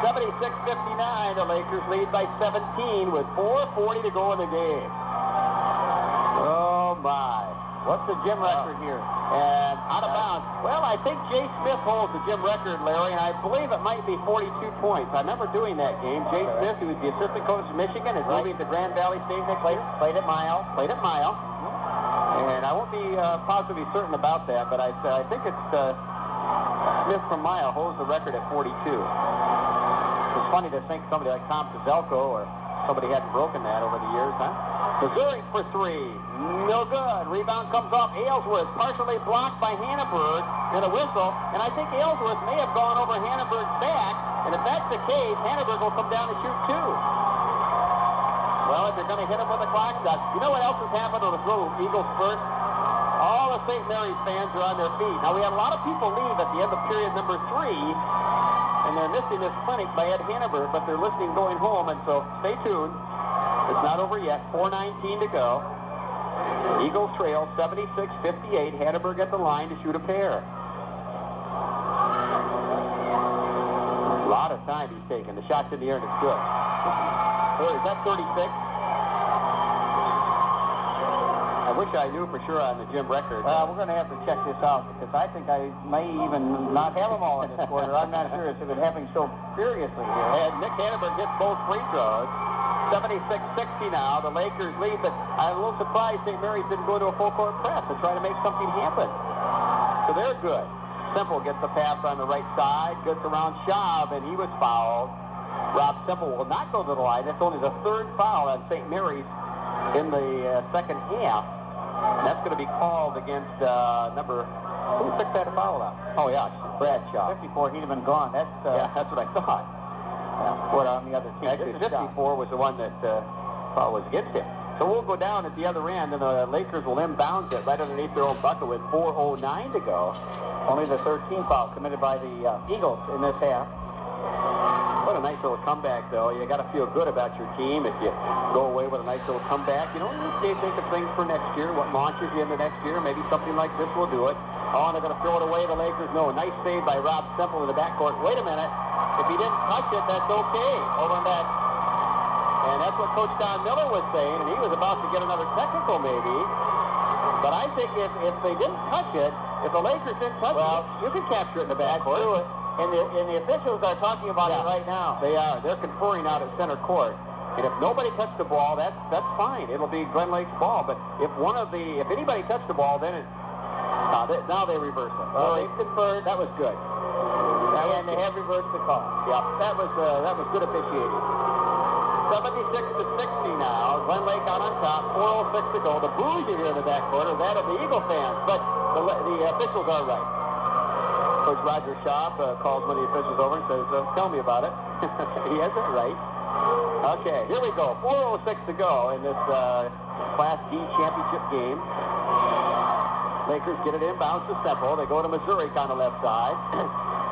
76-59, the Lakers lead by 17 with 4:40 to go in the game. Oh, my. What's the gym record here? And out of bounds. Well, I think Jay Smith holds the gym record, Larry, and I believe it might be 42 points. I remember doing that game. Jay Smith, who was the assistant coach of Michigan, is moving to Grand Valley State next year. Played at Mile. And I won't be positively certain about that, but I think it's Smith from Mile holds the record at 42. It's funny to think somebody like Tom Kozelko or somebody hadn't broken that over the years, huh? Missouri for 3. No good. Rebound comes off Aylesworth, partially blocked by Hannenberg in a whistle. And I think Aylesworth may have gone over Hannenberg's back. And if that's the case, Hannenberg will come down and shoot 2. Well, if you're going to hit him with a clock shot, you know what else has happened with this little Eagle spurt? All the St. Mary's fans are on their feet. Now, we had a lot of people leave at the end of period number 3. And they're missing this clinic by Ed Hannenberg, but they're listening going home. And so stay tuned. It's not over yet. 4:19 to go. Eagles trail 76-58. Hannenberg at the line to shoot a pair. A lot of time he's taking. The shot's in the air and it's good. Is that 36? I wish I knew for sure on the gym record. Well, we're going to have to check this out because I think I may even not have them all in this quarter. I'm not sure. It's been happening so furiously here. And Nick Hannenberg hits both free throws. 76-60 now. The Lakers lead, but I'm a little surprised St. Mary's didn't go to a full-court press to try to make something happen. So they're good. Semple gets the pass on the right side, gets around Schaub, and he was fouled. Rob Semple will not go to the line. That's only the 3rd foul on St. Mary's in the second half. And that's going to be called against number... Who took that foul out? Oh, yeah, Brad Schaub. 54, he'd have been gone. That's that's what I thought. what on the other team. Actually, 54 was the one that foul was against him. So we'll go down at the other end, and the Lakers will inbound it right underneath their own bucket with 4:09 to go. Only the 13th foul committed by the Eagles in this half. What a nice little comeback, though. You got to feel good about your team if you go away with a nice little comeback. You know, you think of things for next year, what launches you into next year. Maybe something like this will do it. Oh, and they're going to throw it away. The Lakers, no. Nice save by Rob Semple in the backcourt. Wait a minute. If he didn't touch it, that's okay. Over in that. And that's what Coach Don Miller was saying, and he was about to get another technical maybe. But I think if they didn't touch it, if the Lakers didn't touch it, you can capture it in the backcourt. And the officials are talking about it right now. They are. They're conferring out at center court. And if nobody touched the ball, that's fine. It'll be Glen Lake's ball. But if anybody touched the ball, then now they reverse it. Well, they conferred. That was good. And they have reversed the call. Yep. That was good officiating. 76-60 now. Glen Lake out on top. 4:06 to go. The boos you hear in the backcourt are that of the Eagle fans, but the officials are right. So Coach Roger Schaub calls one of the officials over and says, tell me about it. He has it right. Okay, here we go. 4:06 to go in this Class D championship game. Lakers get it inbounds to Semple. They go to Missouri on the left side.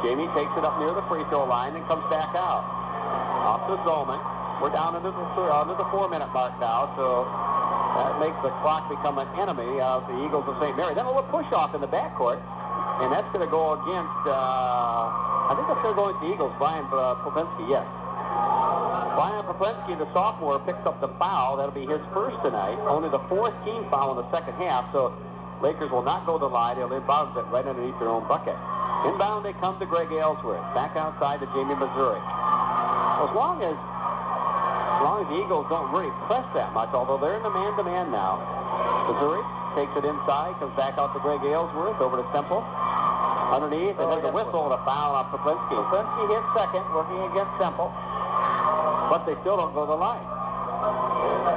Jamie takes it up near the free throw line and comes back out. Off to Zolman. We're down into the 4-minute mark now, so that makes the clock become an enemy of the Eagles of St. Mary. Then a little push-off in the backcourt, and that's going to go against, I think that's going to go against the Eagles. Brian Popinski, yes. Brian Popinski, the sophomore, picks up the foul. That'll be his first tonight. Only the fourth team foul in the second half, so Lakers will not go to the line. They'll inbound it right underneath their own bucket. Inbound, they come to Greg Aylesworth. Back outside to Jamie, Missouri. Well, as long as the Eagles don't really press that much, although they're in the man-to-man now. Missouri takes it inside, comes back out to Greg Aylesworth, over to Semple. Underneath, and there's a whistle and a foul on Popinski. Popinski hits second, working against Semple. But they still don't go to the line.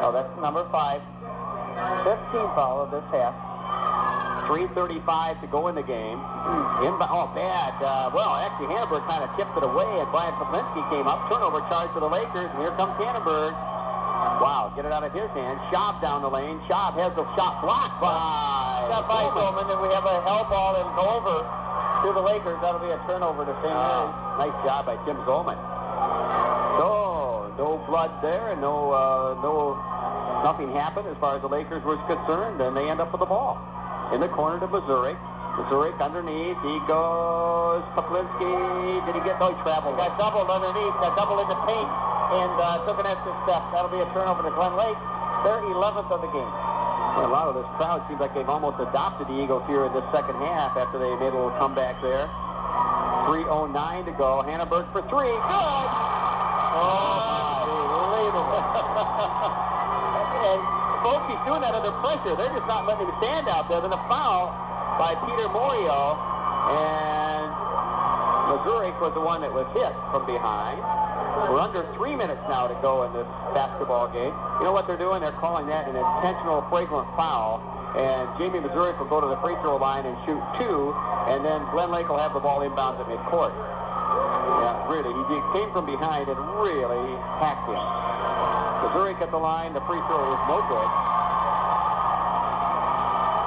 Oh, that's number 5. 15 foul of this half. 3:35 to go in the game. Oh, bad. Well, actually, Hannibal kind of tipped it away, and Brian Popinski came up. Turnover charge for the Lakers, and here comes Hannibal. Wow, get it out of his hand. Schaub down the lane. Schaub has the shot blocked by Zolman, and we have a hell ball and go over to the Lakers. That'll be a turnover to St. Mary's. Nice job by Tim Zolman. So, no blood there, and nothing happened as far as the Lakers were concerned, and they end up with the ball. In the corner to Missouri. Missouri underneath. He goes. Popinski. Did he get? No, he traveled. Got doubled underneath. Got doubled in the paint and took an extra step. That'll be a turnover to Glen Lake. Their 11th of the game. Well, a lot of this crowd seems like they've almost adopted the Eagles here in this second half after they made a little comeback there. 3:09 to go. Hannibal for 3. Good! Unbelievable. And folks, he's doing that under pressure. They're just not letting him stand out there. Then a foul by Peter Morio. And Missouri was the one that was hit from behind. We're under 3 minutes now to go in this basketball game. You know what they're doing? They're calling that an intentional flagrant foul. And Jamie Missouri will go to the free throw line and shoot 2. And then Glen Lake will have the ball inbounds at midcourt. Yeah, really. He came from behind and really hacked him. Missouri at the line. The free throw is no good.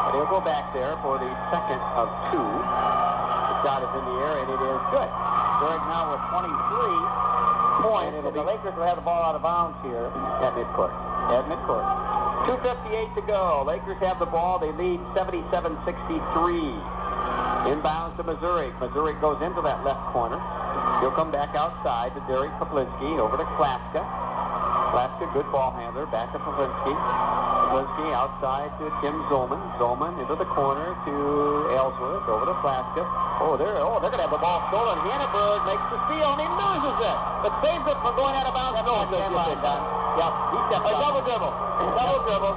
But he'll go back there for the second of 2. The shot is in the air, and it is good. Missouri now with 23 points. The Lakers will have the ball out of bounds here. At midcourt. 2:58 to go. Lakers have the ball. They lead 77-63. Inbounds to Missouri. Missouri goes into that left corner. He'll come back outside to Derek Popinski over to Klaska. Klaska, good ball handler. Back to Popinski. Popinski outside to Tim Zolman. Zolman into the corner to Aylesworth. Over to Klaska. They're going to have the ball stolen. Hannibal makes the steal, and he loses it. But saves it from going out of bounds. Yep, He stepped on. Double dribble.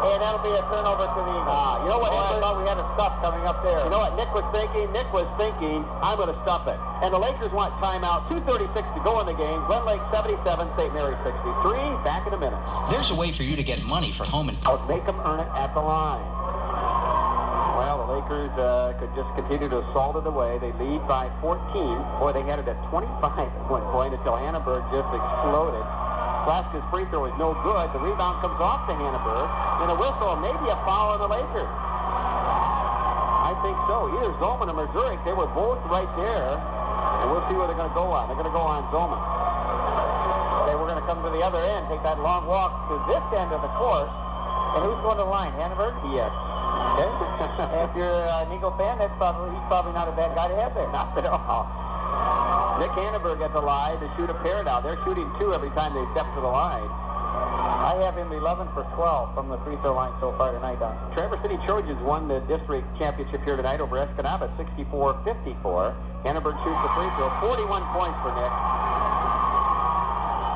And that'll be a turnover to the Eagles. You know what? I thought we had a stuff coming up there. You know what Nick was thinking? Nick was thinking, I'm going to stuff it. And the Lakers want timeout. 2:36 to go in the game. Glen Lake 77, St. Mary 63. Back in a minute. There's a way for you to get money for home and... Make them earn it at the line. Well, the Lakers could just continue to assault it away. They lead by 14. Boy, they had it at 25 at one point until Hannibal just exploded. Klaska's free throw is no good. The rebound comes off to Hannibal. And a whistle, maybe a foul on the Lakers. I think so. Either Zolman or Missouri, they were both right there. And we'll see where they're going to go on. They're going to go on Zolman. Okay, we're going to come to the other end, take that long walk to this end of the court. And who's going to the line? Hannibal? Yes. Okay. If you're an Eagle fan, he's probably not a bad guy to have there. Not at all. Nick Hannibal gets a lie to shoot a pair now. They're shooting 2 every time they step to the line. I have him 11 for 12 from the free throw line so far tonight, Don. Traverse City Trojans won the district championship here tonight over Escanaba, 64-54. Hannibal shoots the free throw. 41 points for Nick.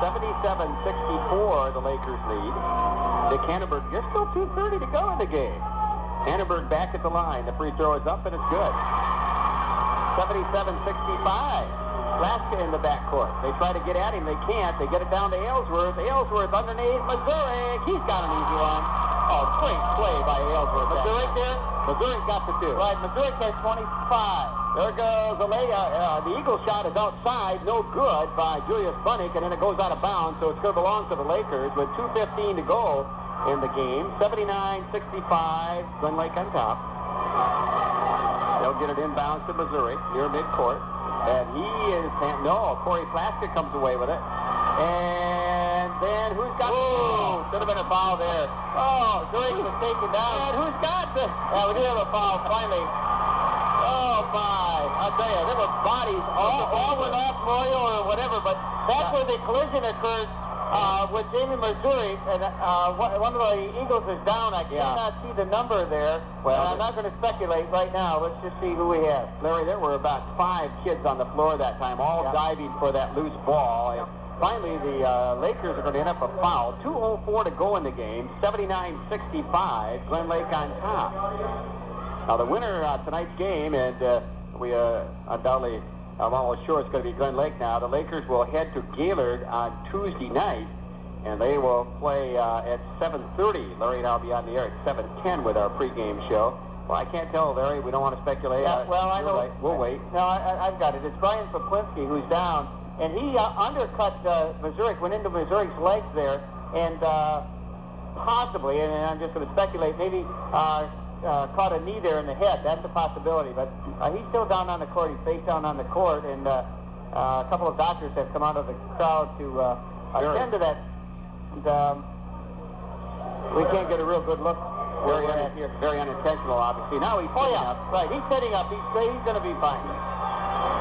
77-64, the Lakers lead. Nick Hannibal, just still 2:30 to go in the game. Hannibal back at the line. The free throw is up, and it's good. 77-65. Klaska in the backcourt. They try to get at him. They can't. They get it down to Aylesworth. Aylesworth underneath. Missouri. He's got an easy one. Oh, great play by Aylesworth. Missouri there. Missouri got the 2. Right, Missouri has 25. There goes the layup. The Eagle shot is outside, no good by Julius Bunnick, and then it goes out of bounds, so it's going to belong to the Lakers with 2:15 to go in the game. 79-65, Glen Lake on top. They'll get it inbounds to Missouri near midcourt, and he is Corey Plasker comes away with it, and then who's got? Oh, should have been a foul there. Oh, Zurich was taken down. And who's got this? Yeah, we do have a foul finally. Oh, my. I'll tell you, there were bodies. All went off Moyo or whatever, but that's where the collision occurred with Jamie Missouri. And one of the Eagles is down. I cannot see the number there. Well, I'm not going to speculate right now. Let's just see who we have. Larry, there were about 5 kids on the floor that time, all diving for that loose ball. And finally, the Lakers are going to end up a foul. 2:04 to go in the game. 79-65. Glen Lake on top. Now, the winner of tonight's game, and we undoubtedly, I'm almost sure it's going to be Glen Lake now. The Lakers will head to Gaylord on Tuesday night, and they will play at 7:30. Larry and I will be on the air at 7:10 with our pregame show. Well, I can't tell, Larry. We don't want to speculate. Yeah, well, I know. Right. We'll wait. No, I've got it. It's Brian Poplinski who's down, and he undercut Missouri, went into Missouri's legs there, and possibly, and I'm just going to speculate, maybe caught a knee there in the head. That's a possibility, but he's still down on the court. He's face down on the court, and a couple of doctors have come out of the crowd to attend to that. And we can't get a real good look where we're at here. Very unintentional, obviously. Now he's setting up. Right, he's setting up. He's going to be fine.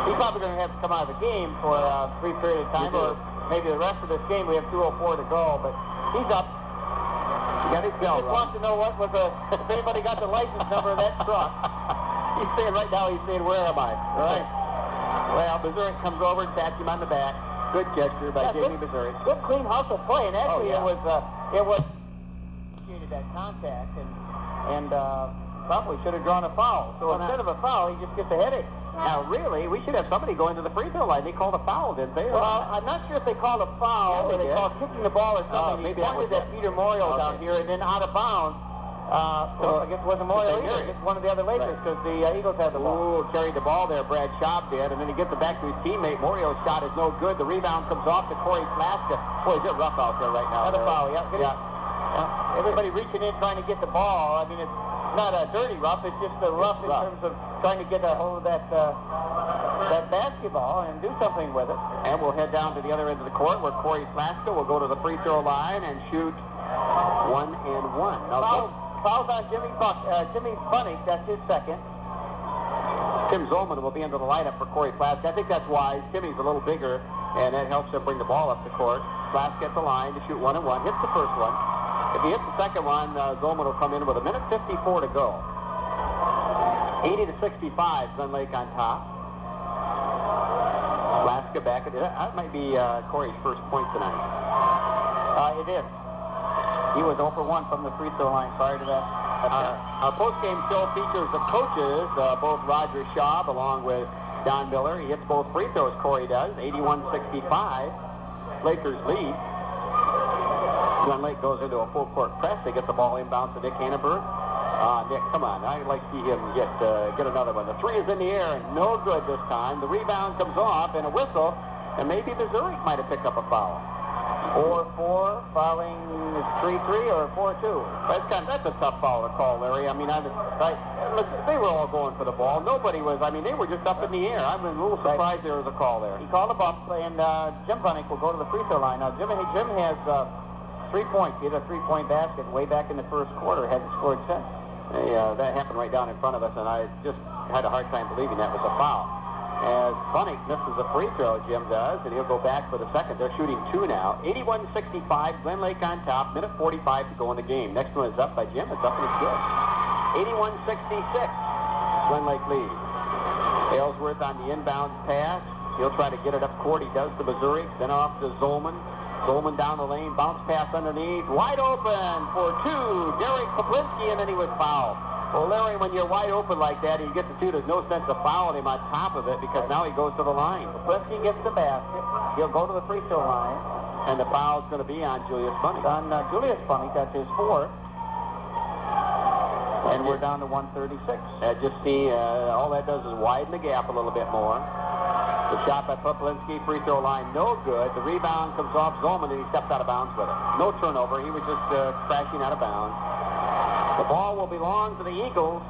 He's probably going to have to come out of the game for a brief period of time, or maybe the rest of this game. We have 2:04 to go, but he's up. He got his bell. Just wants to know what was if anybody got the license number of that truck. He's saying right now, he's saying, where am I? All right. Well, Missouri comes over and pats him on the back. Good gesture by Jamie Missouri. Good clean hustle play, and actually it was that contact, and probably should have drawn a foul. So instead of a foul, he just gets a headache. Now, really, we should have somebody going to the free throw line. They called a foul, didn't they? Well, I'm not sure if they called a foul or they called kicking the ball or something. Maybe he pointed at Peter Morial down here and then out of bounds. So I guess it wasn't Morial either. It's one of the other Lakers because the Eagles had the ball. Ooh, carried the ball there. Brad Schaub did, and then he gets it back to his teammate. Morial's shot is no good. The rebound comes off to Corey Plaska. Boy, is it rough out there right now. Another foul, yeah. Everybody reaching in trying to get the ball. I mean, it's not a dirty rough. It's just a rough in terms of trying to get a hold of that basketball and do something with it. And we'll head down to the other end of the court where Corey Plaska will go to the free throw line and shoot 1 and 1. Now, fouls on Jimmy Bunnick. That's his second. Tim Zolman will be into the lineup for Corey Plaska. I think that's wise. Timmy's a little bigger, and that helps him bring the ball up the court. Plaska at the line to shoot 1 and 1. Hits the first one. If he hits the second one, Zolman will come in with 1:54 to go. 80-65, Glen Lake on top. Plaska back at that might be Corey's first point tonight. It is. He was 0 for 1 from the free throw line prior to that. Our post-game show features the coaches, both Roger Schaub along with Don Miller. He hits both free throws, Corey does. 81-65. Lakers lead. Glen Lake goes into a full court press. They get the ball inbound to Nick Hannenberg. Nick, come on. I'd like to see him get another one. The three is in the air and no good this time. The rebound comes off and a whistle, and maybe Missouri might have picked up a foul. 4-4, fouling 3-3 or 4-2. That's a tough foul to call, Larry. I mean, they were all going for the ball. Nobody was. I mean, they were just up in the air. I'm a little surprised there was a call there. He called a bump, and Jim Bunnick will go to the free throw line. Now, Jim has 3 points. He had a 3-point basket way back in the first quarter. Hasn't scored since. That happened right down in front of us, and I just had a hard time believing that was a foul. As Bunnick misses a free throw, Jim does, and he'll go back for the second. They're shooting 2 now. 81-65, Glen Lake on top. 1:45 to go in the game. Next one is up by Jim. It's up and it's good. 81-66, Glen Lake leads. Aylesworth on the inbound pass. He'll try to get it up court. He does to Missouri. Then off to Zolman. Zolman down the lane. Bounce pass underneath. Wide open for 2. Derek Poplinski, and then he was fouled. Well, Larry, when you're wide open like that, and you get the 2, there's no sense of fouling him on top of it because now he goes to the line. Poplinski gets the basket. He'll go to the free throw line. And the foul's going to be on Julius Bunnick. On Julius Bunnick, that's his 4th. And we're down to 136. Just see, all that does is widen the gap a little bit more. The shot by Poplinski, free throw line, no good. The rebound comes off Zolman, and he stepped out of bounds with it. No turnover. He was just crashing out of bounds. The ball will belong to the Eagles.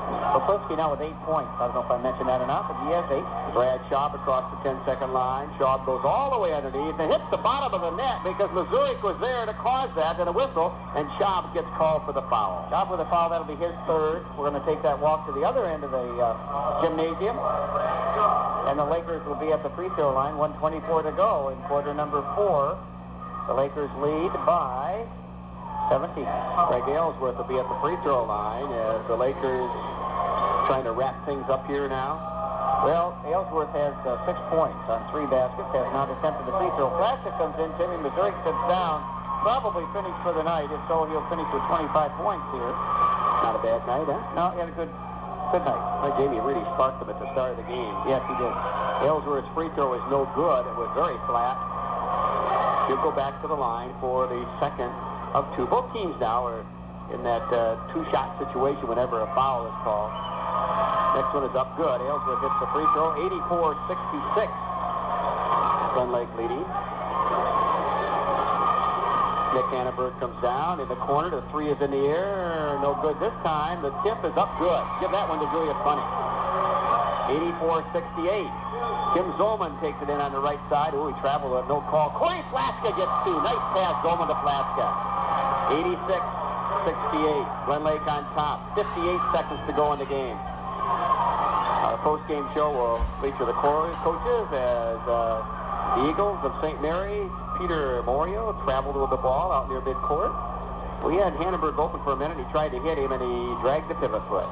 Poplinski now with 8 points. I don't know if I mentioned that or not, but he has 8. Brad Schaub across the 10-second line. Schaub goes all the way underneath and hits the bottom of the net because Missouri was there to cause that, and a whistle, and Schaub gets called for the foul. Schaub with a foul. That'll be his third. We're going to take that walk to the other end of the gymnasium. And the Lakers will be at the free throw line. 1:24 to go in quarter number 4. The Lakers lead by 17. Greg Aylesworth will be at the free throw line as the Lakers trying to wrap things up here now. Well, Aylesworth has 6 points on 3 baskets, has not attempted the free throw. Plaska comes in, Timmy Missouri sits down, probably finished for the night. If so, he'll finish with 25 points here. Not a bad night, huh? No, he had a good night. Well, Jamie really sparked him at the start of the game. Yes, he did. Aylesworth's free throw is no good. It was very flat. He'll go back to the line for the second of 2. Both teams now are in that 2-shot situation whenever a foul is called. Next one is up good. Aylesworth hits the free throw. 84-66. Glen Lake leading. Nick Hannenberg comes down in the corner. The 3 is in the air. No good this time. The tip is up good. Give that one to Julius Bunny. 84-68. Kim Zolman takes it in on the right side. Oh, he traveled with no call. Corey Plaska gets 2. Nice pass, Zolman to Plaska. 86-68. Glen Lake on top. 58 seconds to go in the game. Our post-game show will feature the coaches as the Eagles of St. Mary's, Peter Morio, traveled with the ball out near midcourt. We had Hannenberg open for a minute. He tried to hit him, and he dragged the pivot foot.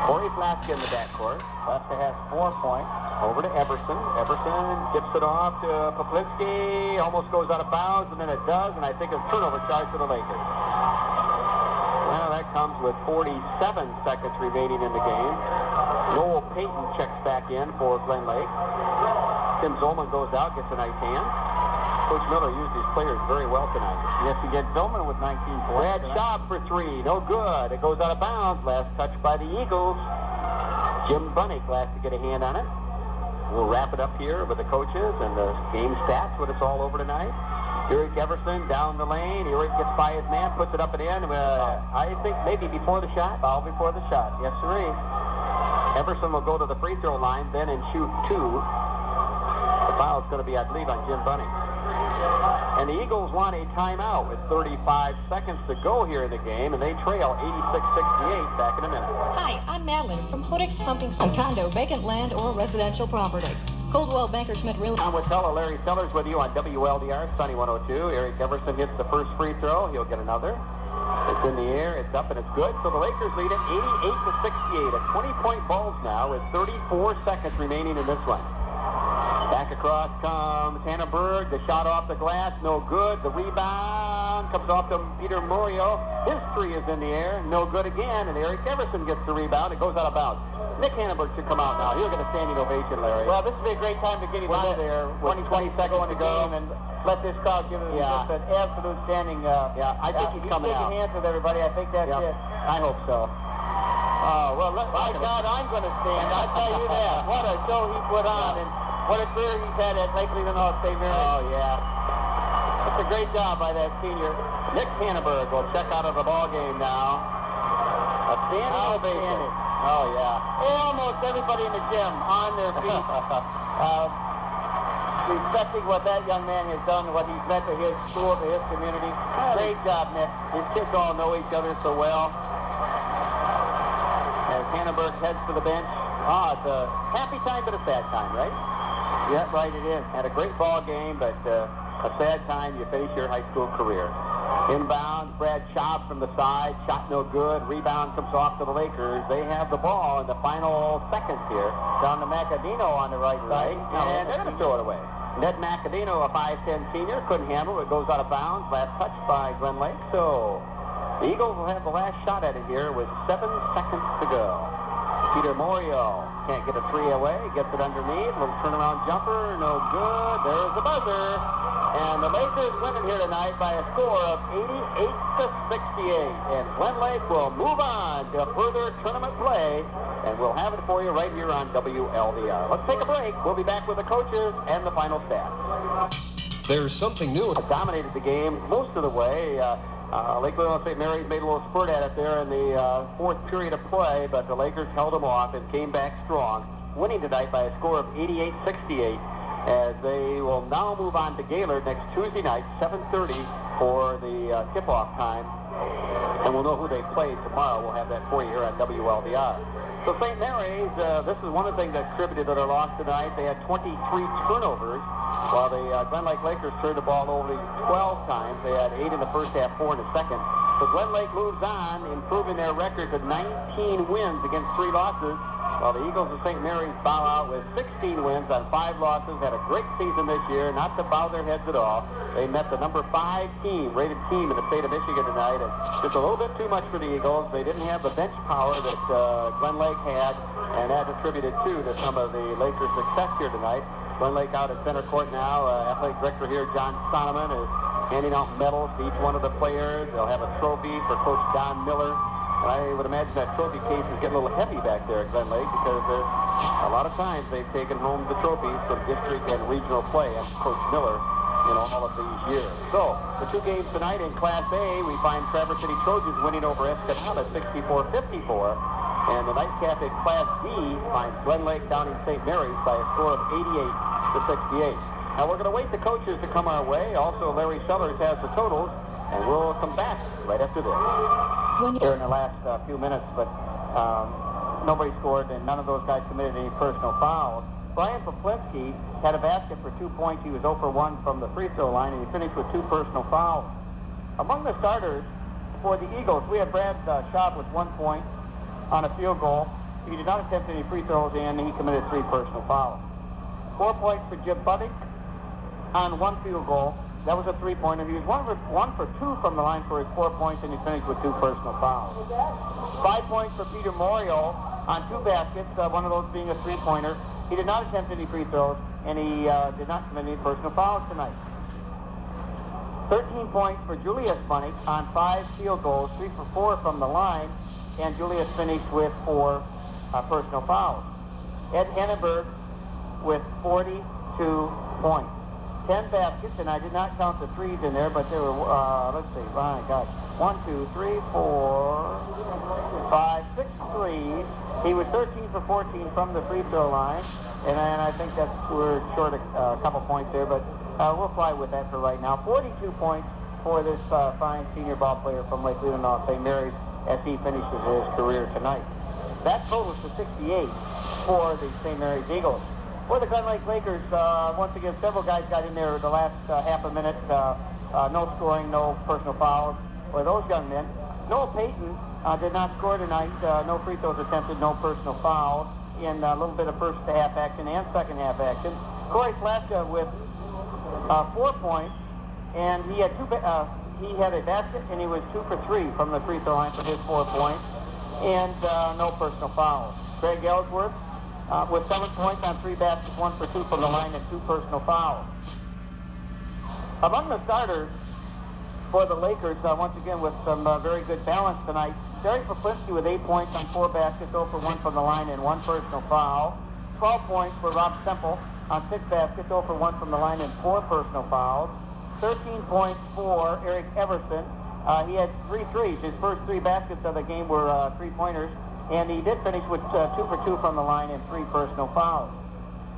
Corey Plaska in the backcourt. Plaska has 4 points. Over to Everson. Everson dips it off to Poplinski. Almost goes out of bounds, and then it does, and I think a turnover charge for the Lakers. Well, that comes with 47 seconds remaining in the game. Noel Payton checks back in for Glen Lake. Tim Zolman goes out, gets a nice hand. Coach Miller used his players very well tonight. Yes, he did. Zolman with 19 points. Brad Schaub for 3. No good. It goes out of bounds. Last touch by the Eagles. Jim Bunny glad to get a hand on it. We'll wrap it up here with the coaches and the game stats, what it's all over tonight. Eric Everson down the lane. Eric gets by his man, puts it up and in. I think maybe before the shot. Foul before the shot. Yes, sir. Everson will go to the free throw line then and shoot 2. The foul's going to be, I believe, on Jim Bunny. And the Eagles want a timeout with 35 seconds to go here in the game, and they trail 86-68. Back in a minute. Hi, I'm Madeline from Hodex Pumping Station. Condo, vacant land, or residential property. Coldwell Banker Schmidt Real. I'm with Larry Sellers with you on WLDR, Sunny 102. Eric Everson hits the first free throw. He'll get another. It's in the air, it's up, and it's good. So the Lakers lead it 88-68. A 20-point Bulls now with 34 seconds remaining in this one. Back across comes Hannenberg. The shot off the glass, no good. The rebound comes off to Peter Morio. His 3 is in the air, no good again. And Eric Everson gets the rebound. It goes out of bounds. Nick Hannenberg should come out now. He'll get a standing ovation, Larry. Well, this would be a great time to get him out of there. 20 seconds to go. And let this crowd give him just an absolute standing. I think he's coming out. Shaking hands with everybody. I think that's it. I hope so. Well, my God, I'm going to stand. I'll tell you that. What a show he put on, and what a career he's had at Lake Leland Hall St. Mary's. Oh, yeah. That's a great job by that senior. Nick Hannenberg will check out of the ball game now. A standing ovation. Oh, yeah. Almost everybody in the gym on their feet. Respecting what that young man has done, what he's meant to his school, to his community. Great job, Nick. His kids all know each other so well. As Hannenberg heads to the bench. It's a happy time, but a sad time, right? Yeah, right, it is. Had a great ball game, but a sad time. You finish your high school career. Inbound, Brad Schaub from the side. Shot no good. Rebound comes off to the Lakers. They have the ball in the final seconds here. Down to Macadino on the right side. And they're going to throw it away. Ned Macadino, a 5'10 senior, couldn't handle it. It goes out of bounds. Last touch by Glen Lake. So the Eagles will have the last shot at it here with 7 seconds to go. Peter Morio can't get a three away, gets it underneath, little turnaround jumper, no good. There's the buzzer. And the Lakers winning here tonight by a score of 88-68. And Glen Lake will move on to further tournament play, and we'll have it for you right here on WLDR. Let's take a break. We'll be back with the coaches and the final stats. There's something new. Dominated the game most of the way. Lakeland St. Mary's made a little spurt at it there in the fourth period of play, but the Lakers held them off and came back strong, winning tonight by a score of 88-68, as they will now move on to Gaylord next Tuesday night, 7:30 for the tip-off time, and we'll know who they play tomorrow. We'll have that for you here on WLDR. So St. Mary's, this is one of the things that contributed to their loss tonight. They had 23 turnovers, while the Glen Lake Lakers turned the ball over 12 times. They had 8 in the first half, 4 in the second. So Glen Lake moves on, improving their record to 19 wins against 3 losses, while the Eagles of St. Mary's bow out with 16 wins on 5 losses. Had a great season this year, not to bow their heads at all. They met the number 5 rated team in the state of Michigan tonight, and just a little bit too much for the Eagles. They didn't have the bench power that Glen Lake had, and that attributed too to some of the Lakers' success here tonight. Glen Lake out at center court now. Athletic director here, John Sonneman, is handing out medals to each one of the players. They'll have a trophy for Coach Don Miller. And I would imagine that trophy case is getting a little heavy back there at Glen Lake, because a lot of times they've taken home the trophies from district and regional play and Coach Miller in all of these years. So, the 2 games tonight in Class A, we find Traverse City Trojans winning over Escanaba 64-54. And the nightcap in Class D finds Glen Lake down in St. Mary's by a score of 88-68. Now, we're going to wait the coaches to come our way. Also, Larry Sellers has the totals, and we'll come back right after this. Here in the last few minutes, but nobody scored, and none of those guys committed any personal fouls. Brian Poplinski had a basket for 2 points. He was 0 for 1 from the free throw line, and he finished with 2 personal fouls. Among the starters for the Eagles, we had Brad Schaub with 1 point on a field goal. He did not attempt any free throws, and he committed 3 personal fouls. 4 points for Jim Buddick on 1 field goal. That was a 3-pointer. He was 1 for 2 from the line for his 4 points, and he finished with 2 personal fouls. 5 points for Peter Morio on 2 baskets, one of those being a 3-pointer. He did not attempt any free throws, and he did not commit any personal fouls tonight. 13 points for Julius Bunnick on 5 field goals, 3 for 4 from the line, and Julius finished with 4 personal fouls. Ed Hennenberg with 42 points. 10 baskets, and I did not count the threes in there, but there were, let's see, my gosh, 1, 2, 3, 4, 5, 6 threes. He was 13 for 14 from the free throw line, and I think we're short a couple points there, but we'll fly with that for right now. 42 points for this fine senior ball player from Lake Leelanau, St. Mary's, as he finishes his career tonight. That totals to 68 for the St. Mary's Eagles. For the Glen Lake Lakers, once again, several guys got in there the last half a minute. No scoring, no personal fouls for those young men. Noah Payton did not score tonight. No free throws attempted, no personal fouls in a little bit of first half action and second half action. Corey Flaska with 4 points, and he had he had a basket, and he was 2 for 3 from the free throw line for his 4 points, and no personal fouls. Craig Ellsworth with 7 points on 3 baskets, 1 for 2 from the line, and 2 personal fouls. Among the starters for the Lakers, once again with some very good balance tonight, Derek Poplinski with 8 points on 4 baskets, 0 for 1 from the line, and 1 personal foul. 12 points for Rob Semple on 6 baskets, 0 for 1 from the line, and 4 personal fouls. 13 points for Eric Everson. He had 3 threes. His first 3 baskets of the game were 3-pointers. And he did finish with 2 for 2 from the line and 3 personal fouls.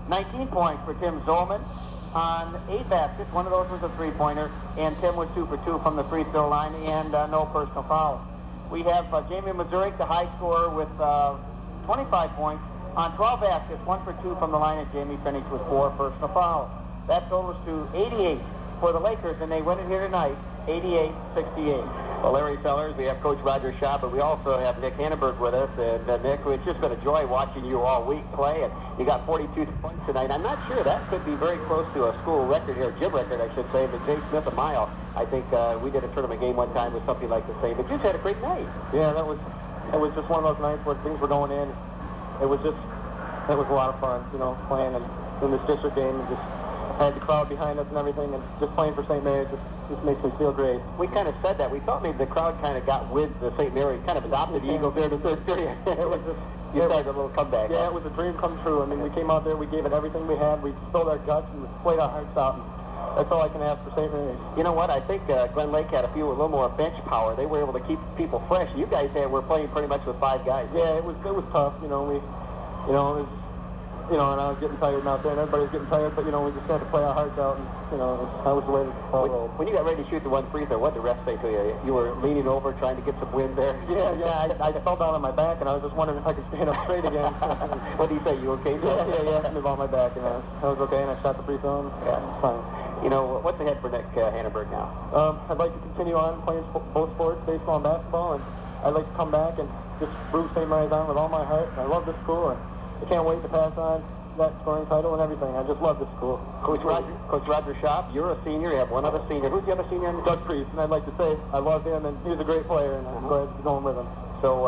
19 points for Tim Zolman on 8 baskets. One of those was a 3-pointer, and Tim was 2 for 2 from the free throw line and no personal fouls. We have Jamie Mazurek, the high scorer, with 25 points on 12 baskets, 1 for 2 from the line, and Jamie finished with 4 personal fouls. That totals to 88 for the Lakers, and they win it here tonight, 88-68. Well, Larry Sellers, we have Coach Roger Schaub, but we also have Nick Hannenberg with us. And Nick, it's just been a joy watching you all week play, and you got 42 points tonight. I'm not sure that could be very close to a school record here, gym record, I should say, but Jay Smith a mile. I think we did a tournament game one time with something like the same, but you just had a great night. Yeah, that was just one of those nights where things were going in it was a lot of fun, you know, playing in this district game and just had the crowd behind us and everything, and just playing for St. Mary's just makes me feel great. We kind of said that. We thought maybe the crowd kind of got with the St. Mary's, kind of adopted the Eagles there in the third period. It was just... You started a little comeback. Yeah, it was a dream come true. I mean, we came out there, we gave it everything we had, we spilled our guts and played our hearts out. And that's all I can ask for St. Mary's. You know what? I think Glen Lake had a little more bench power. They were able to keep people fresh. You guys were playing pretty much with 5 guys. Yeah, it was tough. You know, and I was getting tired out there, and everybody was getting tired. But you know, we just had to play our hearts out, and you know, that was the way the ball rolled. When you got ready to shoot the 1 free throw, what did the ref say to you? You were leaning over, trying to get some wind there. Yeah. I fell down on my back, and I was just wondering if I could stand up straight again. What do you say? You okay? Yeah. I moved on my back, and I was okay, and I shot the free throw. And yeah, it's fine. You know, what's ahead for Nick Hannenberg now? I'd like to continue on playing both sports, baseball and basketball, and I'd like to come back and just prove St. Mary's on with all my heart. I love this school, and I can't wait to pass on that scoring title and everything. I just love this school. Coach Roger Schaap, you're a senior. You have one other senior. Who's the other senior? Doug Priest, and I'd like to say I love him, and he's a great player, and I'm glad to be going with him. So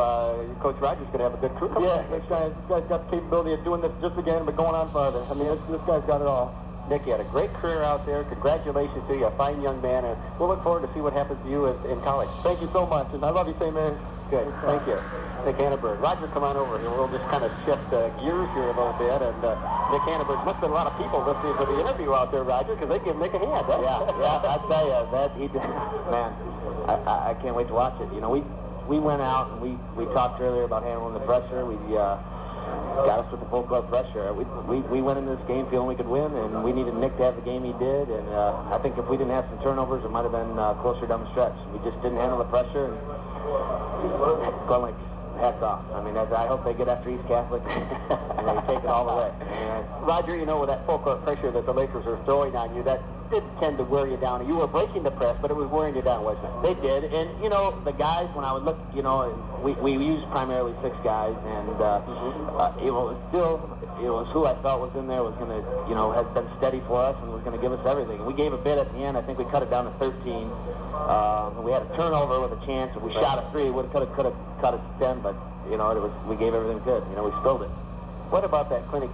Coach Roger's going to have a good crew coming. Yeah, this guy's got the capability of doing this just again, but going on farther. I mean, this guy's got it all. Nick, you had a great career out there. Congratulations to you, a fine young man, and we'll look forward to see what happens to you in college. Thank you so much, and I love you, St. Mary's. Good, thank you. Nick Hannenberg. Roger, come on over here. We'll just kind of shift gears here a little bit, and Nick Hannenberg, must have been a lot of people listening to the interview out there, Roger, because they give Nick a hand. Huh? Yeah, I tell you, man, I can't wait to watch it. You know, we went out and we talked earlier about handling the pressure. We got us with the full court pressure. We went into this game feeling we could win, and we needed Nick to have the game he did. And I think if we didn't have some turnovers, it might have been closer down the stretch. We just didn't handle the pressure. And Glen Lake, hats off. I mean, I hope they get after East Catholic and they take it all the way. And, Roger, you know, with that full court pressure that the Lakers are throwing on you, that did tend to wear you down. You were breaking the press, but it was wearing you down, wasn't it? They did, and you know, the guys, when I would look, you know, we used primarily 6 guys, and it was who I felt was in there was going to, you know, has been steady for us and was going to give us everything. And we gave a bit at the end. I think we cut it down to 13. We had a turnover with a chance, and we shot a 3. Could have cut it to 10, but you know, we gave everything good. You know, we spilled it. What about that clinic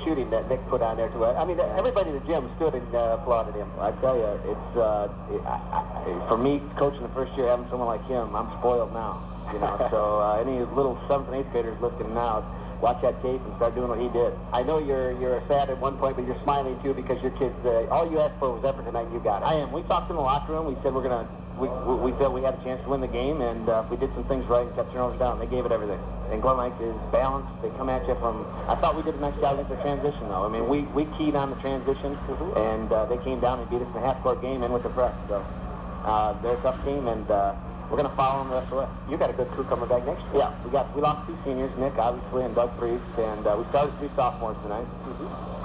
shooting that Nick put on there too? I mean, everybody in the gym stood and applauded him. I tell you, for me, coaching the first year, having someone like him, I'm spoiled now. You know, so any little 7th and 8th graders listening now, watch that tape and start doing what he did. I know you're sad at one point, but you're smiling too because your kids, all you asked for was effort tonight, and you got it. I am. We talked in the locker room. We said we felt we had a chance to win the game, and we did some things right and kept turnovers down. They gave it everything. And Glen Lake is balanced. They come at you from... I thought we did a nice job against the transition, though. I mean, we keyed on the transition, and they came down and beat us in a half-court game and with the press. So they're a tough team, and we're going to follow them the rest of the way. You got a good crew coming back next year. Yeah, we lost 2 seniors, Nick, obviously, and Doug Priest, and we started 3 sophomores tonight.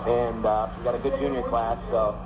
And we got a good junior class, so...